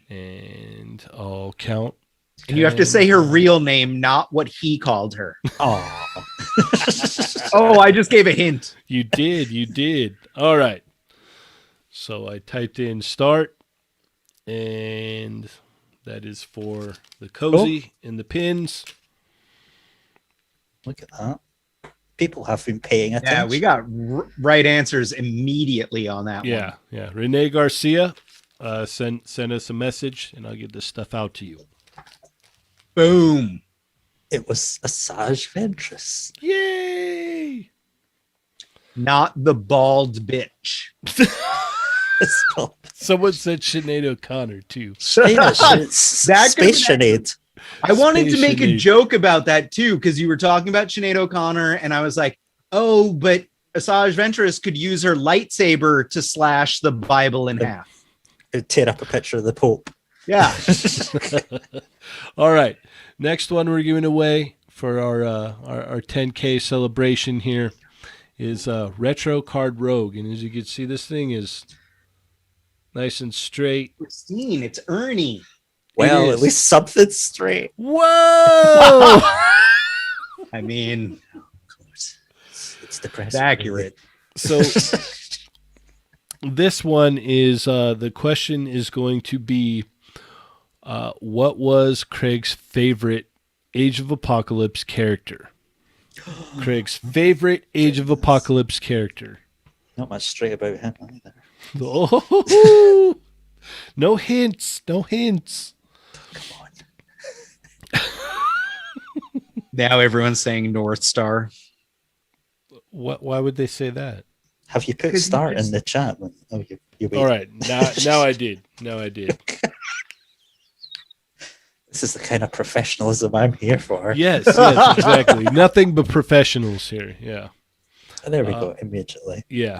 And I'll count. And you have to say her real name, not what he called her. Oh. Oh, I just gave a hint. You did. All right. So I typed in start, and that is for the cozy and the pins. Look at that. People have been paying attention. Yeah, we got right answers immediately on that one. Yeah. Renee Garcia, send us a message, and I'll get this stuff out to you. Boom. It was a Sage Ventress. Yay! Not the bald bitch. Someone said Sinead O'Connor, too. That Space Sinead. I wanted to make a Sinead. joke about that too, because you were talking about Sinead O'Connor, and I was like, oh, but Asajj Ventress could use her lightsaber to slash the Bible in half. Tear up a picture of the Pope. Yeah. All right. Next one we're giving away for our 10K celebration here is Retro Card Rogue. And as you can see, this thing is nice and straight. Christine, it's Ernie. Well, at least something's straight. Whoa! I mean, It's depressing. it's accurate. So this one is the question is going to be what was Craig's favorite Age of Apocalypse character? Craig's favorite Age of Apocalypse character. Not much straight about him either. Oh, no hints. No hints. Come on. Now everyone's saying North Star. What? Why would they say that? Have you put 'Cause start you in the chat? Oh, you wait. All right. Now I did. Now I did. This is the kind of professionalism I'm here for. Yes, exactly. Nothing but professionals here. Yeah. And there we go, immediately. Yeah.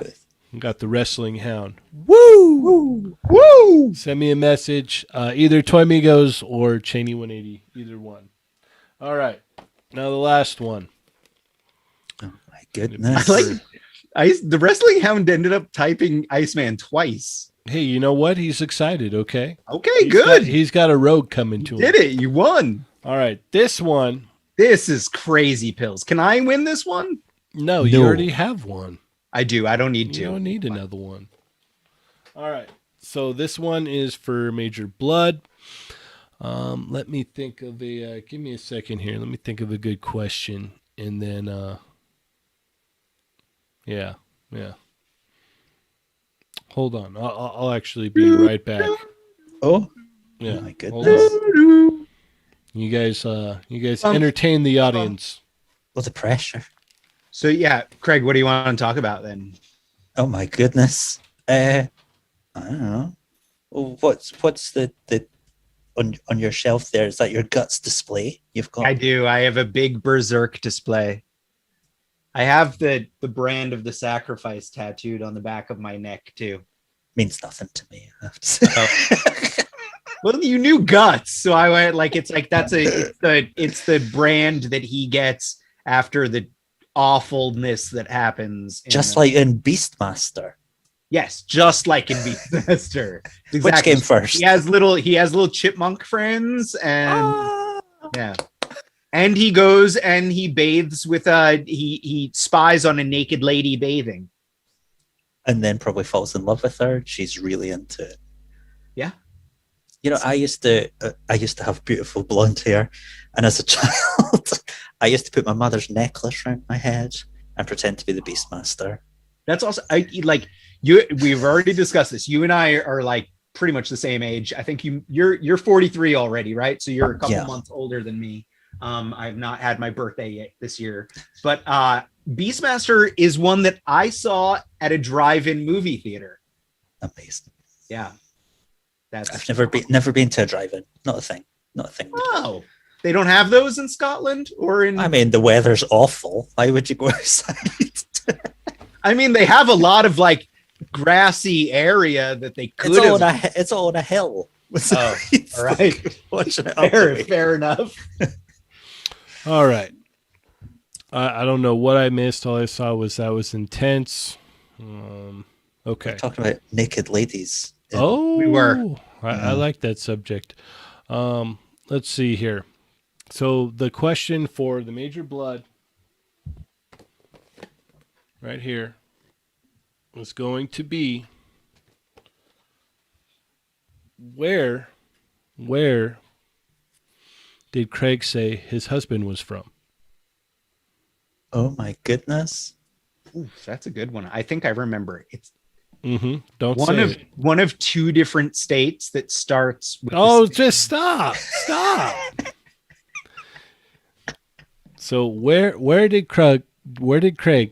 Got the wrestling hound. Woo! Woo! Send me a message, either Toymigos or Cheney 180, either one. All right. Now the last one. Oh my goodness. The wrestling hound ended up typing Iceman twice. Hey, you know what? He's excited, okay? Okay, good. He's got a rogue coming to him. Did it. You won. All right. This one. This is crazy pills. Can I win this one? No, you No. already have one. I do. I don't need to. You don't need another one. All right. So this one is for Major Blood. Let me think of a. Give me a second here. Let me think of a good question, and then. Yeah. Hold on. I'll actually be right back. Oh, Yeah. my Hold goodness. on. You guys entertain the audience. Well, the pressure. So yeah, Craig, what do you want to talk about then? Oh my goodness. I don't know. Well, what's the on your shelf there? Is that your guts display you've got? I do. I have a big Berserk display. I have the brand of the sacrifice tattooed on the back of my neck too. Means nothing to me, I have to say. Well, you knew Guts, so I went like it's the brand that he gets after the awfulness that happens. Just like in Beastmaster. yes, just like in Beastmaster. Exactly. Which came first? He has little chipmunk friends, and yeah. And he goes and he bathes with he spies on a naked lady bathing. And then probably falls in love with her. She's really into it. Yeah. You know, I used to have beautiful blonde hair, and as a child, I used to put my mother's necklace around my head and pretend to be the Beastmaster. That's also we've already discussed this. You and I are like pretty much the same age. I think you're 43 already, right? So you're a couple months older than me. I've not had my birthday yet this year, but Beastmaster is one that I saw at a drive-in movie theater. Amazing. Yeah. I've never been to a drive-in. Not a thing. Oh, they don't have those in Scotland or in. I mean, the weather's awful. Why would you go outside? I mean, they have a lot of like grassy area that they could. It's all on a hill. Oh, all right. Watching it Fair enough. All right. I don't know what I missed. All I saw was that was intense. Okay. We're talking about naked ladies. Oh, We were. I like that subject. Let's see here. So the question for the Major Blood right here was going to be where did Craig say his husband was from? Oh my goodness. Ooh, that's a good one. I think I remember. It's Don't say it. one of two different states that starts with Just stop. So where did Craig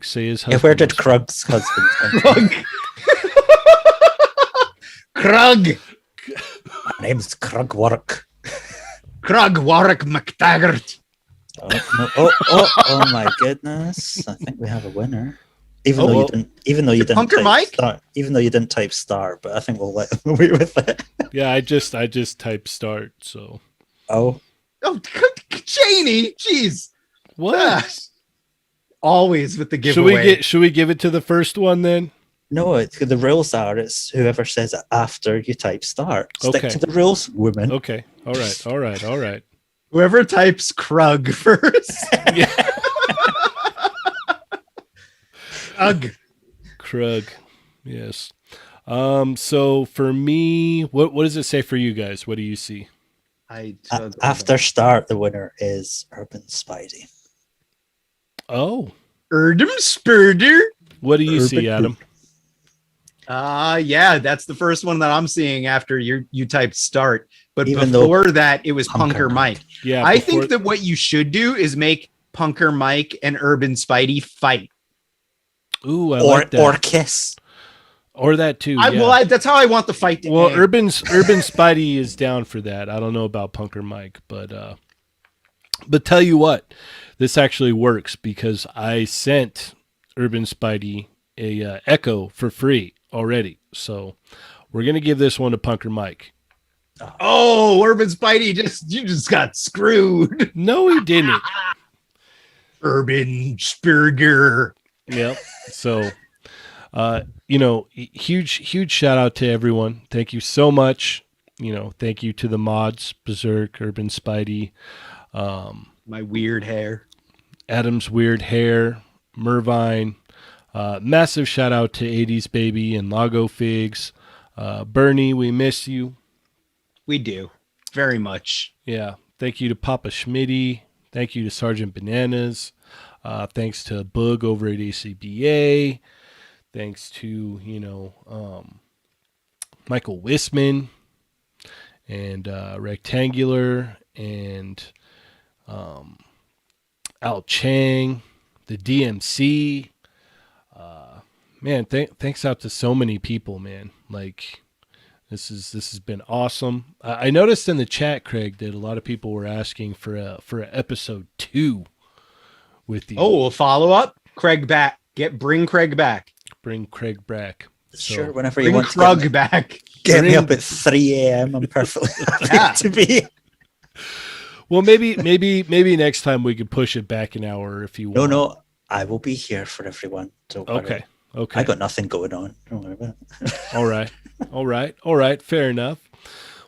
say his husband? Where did was Krug's husband come from? Krug. My name's Craig Warrack. Craig Warrack McTaggart. Oh my goodness. I think we have a winner. Even though you didn't Punker type Mike? star, even though you didn't type star, but I think we'll wait with it. Yeah, I just typed start. So Oh, Cheney. Jeez. what? Gosh. Always with the giveaway. Should we give it to the first one then? no, the rules are it's whoever says it after you type start. Stick Okay. to the rules, woman. Okay. All right. Whoever types Krug first. Yeah. Ugh. Krug. Yes. So for me, what does it say for you guys? What do you see? After start, the winner is Urban Spidey. Oh. Erdem Spurder. What do you see, Adam? Yeah, that's the first one that I'm seeing after you typed start. But Even before that, it was Punker Punker Mike. Yeah. I before- think that what you should do is make Punker Mike and Urban Spidey fight. Ooh, I like that. Or kiss. Or that too. Yeah. Well, that's how I want the fight to Well, end. Urban Spidey is down for that. I don't know about Punker Mike, but tell you what, this actually works because I sent Urban Spidey a Echo for free already. So we're gonna give this one to Punker Mike. Oh, Urban Spidey, you just got screwed. No, he didn't. Urban Spurger. Yep. So, huge shout out to everyone. Thank you so much. Thank you to the mods, Berserk, Urban Spidey, My weird hair. Adam's Weird Hair, Mervine. Massive shout out to 80s Baby and Lago Figs. Bernie, we miss you. We do. Very much. Yeah. Thank you to Papa Schmitty. Thank you to Sergeant Bananas. Thanks to Boog over at ACBA. Thanks to, Michael Wisman and Rectangular and Al Chang, the DMC. Man, thanks out to so many people, man. Like, this has been awesome. I noticed in the chat, Craig, that a lot of people were asking for a episode 2 with you. Oh, a follow up. Craig back. Bring Craig back. Bring Craig back. Sure, whenever you Bring want Krug to back. get me up at 3 a.m. I'm perfectly happy to be. Well, maybe next time we could push it back an hour if you want. No, I will be here for everyone. Don't worry. Okay. I got nothing going on. Don't worry about it. All right. Fair enough.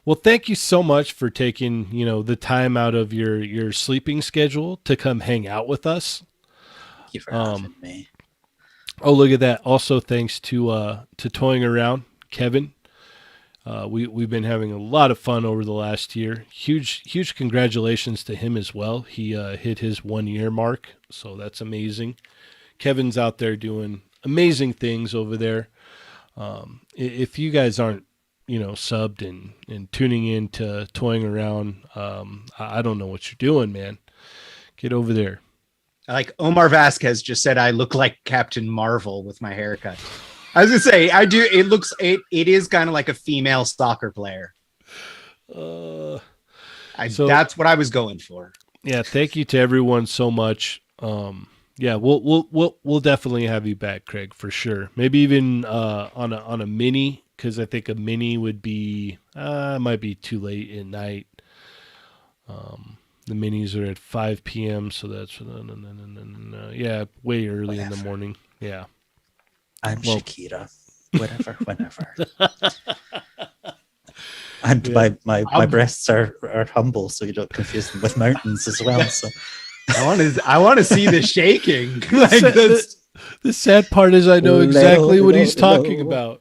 Well, thank you so much for taking, the time out of your sleeping schedule to come hang out with us. Thank you for having me. Oh, look at that. Also, thanks to Toying Around, Kevin. We've been having a lot of fun over the last year. Huge congratulations to him as well. He hit his 1 year mark, so that's amazing. Kevin's out there doing amazing things over there. If you guys aren't, subbed and tuning in to Toying Around, I don't know what you're doing, man. Get over there. Like Omar Vasquez just said, I look like Captain Marvel with my haircut. I was gonna say, I do. It is kind of like a female soccer player. That's what I was going for. Yeah, thank you to everyone so much. Yeah, we'll definitely have you back, Craig, for sure. Maybe even on a mini, because I think a mini would be might be too late at night. The minis are at 5 p.m., so that's yeah, way early in the morning. Yeah. I'm Shakira. Whenever. And my breasts are humble, so you don't confuse them with mountains as well. So I want to see the shaking. The sad part is I know exactly what he's talking about.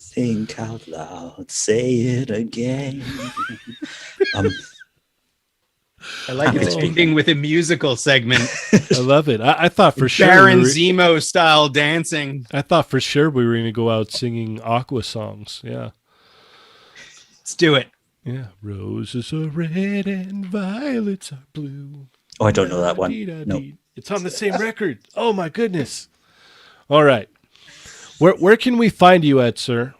Think out loud, say it again. I like it ending with a musical segment. I love it. I thought for sure Baron Zemo style dancing. I thought for sure we were going to go out singing Aqua songs. Yeah. Let's do it. Yeah. Roses are red and violets are blue. Oh, I don't know that one. No. It's on the same record. Oh my goodness. All right. Where can we find you at, sir?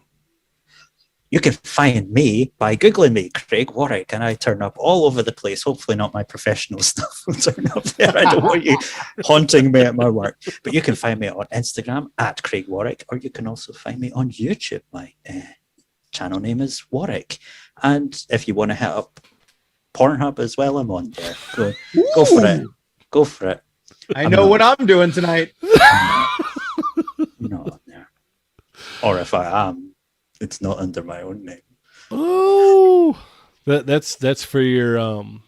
You can find me by Googling me, Craig Warrack, and I turn up all over the place. Hopefully not my professional stuff will turn up there. I don't want you haunting me at my work. But you can find me on Instagram at Craig Warrack, or you can also find me on YouTube. My channel name is Warrack. And if you want to hit up Pornhub as well, I'm on there. Go for it. Go for it. I know what I'm doing tonight. Not on there. Or if I am, it's not under my own name. Oh, that's for your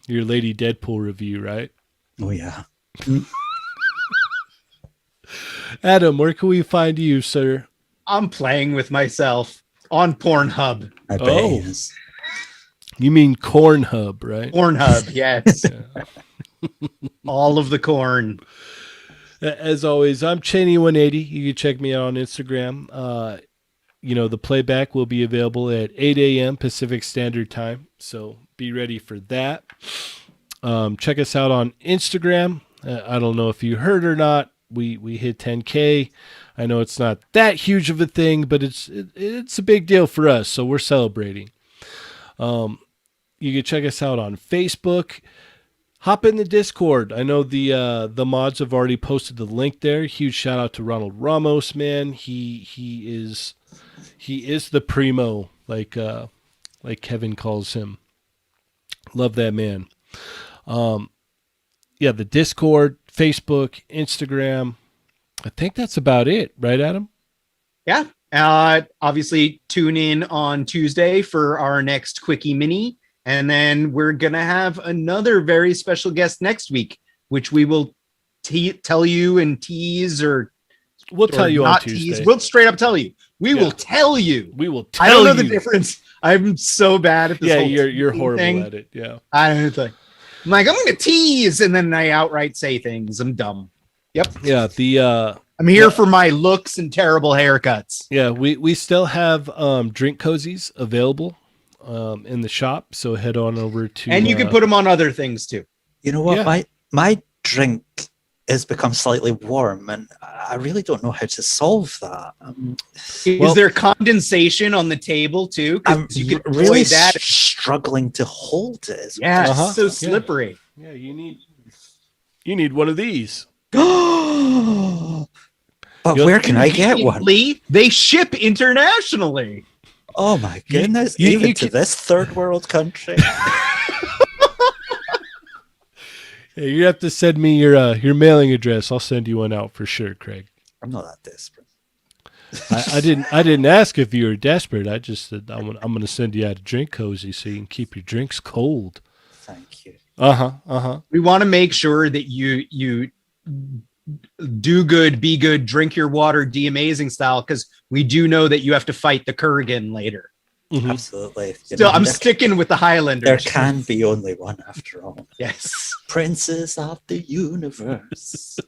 Lady Deadpool review, right? Oh yeah. Adam, where can we find you, sir? I'm playing with myself on Pornhub. I bet he is. You mean Cornhub, right? Pornhub, yes. All of the corn. As always, I'm Cheney180. You can check me out on Instagram. The playback will be available at 8 a.m. Pacific Standard Time, so be ready for that. Check us out on Instagram. I don't know if you heard or not. We hit 10K. I know it's not that huge of a thing, but it's a big deal for us, so we're celebrating. You can check us out on Facebook. Hop in the Discord. I know the mods have already posted the link there. Huge shout out to Ronald Ramos, man. He is the primo, like Kevin calls him. Love that man. The Discord, Facebook, Instagram. I think that's about it, right, Adam? Yeah. Obviously, tune in on Tuesday for our next Quickie Mini. And then we're going to have another very special guest next week, which we will tell you and tease or we'll tell you on Tuesday. We'll straight up tell you. We will tell you. We will tell you. I don't know the difference. I'm so bad at this. Yeah, you're horrible thing. At it. Yeah. I'm like, I'm going to tease, and then I outright say things. I'm dumb. Yep. Yeah. I'm here for my looks and terrible haircuts. Yeah, we still have drink cozies available in the shop, so head on over to. And you can put them on other things too. You know what? Yeah. My drink has become slightly warm, and I really don't know how to solve that. Is there condensation on the table too? You can really struggling to hold it. Yeah, so slippery. Yeah, you need one of these. But where can I get one? They ship internationally. Oh my goodness! Even to this third world country. Yeah, you have to send me your mailing address. I'll send you one out for sure, Craig. I'm not that desperate. I didn't ask if you were desperate. I just said I'm going to send you out a drink cozy so you can keep your drinks cold. Thank you. We want to make sure that you do good, be good, drink your water, amazing style, because we do know that you have to fight the Kurgan later. Mm-hmm. Absolutely. Still, I'm sticking with the Highlanders. There can be only one after all. Yes. Princes of the universe.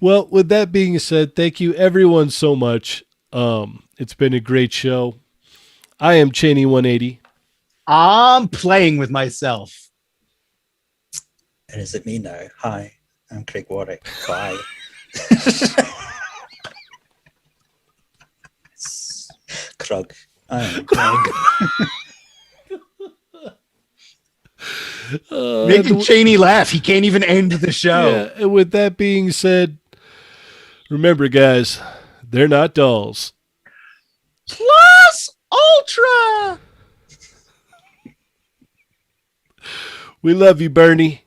Well, with that being said, thank you everyone so much. It's been a great show. I am Cheney180. I'm playing with myself. And is it me now? Hi, I'm Craig Warrack. Bye. Krug. I am Krug. Making Cheney laugh. He can't even end the show. Yeah, and with that being said, remember, guys, they're not dolls. Plus Ultra. We love you, Bernie.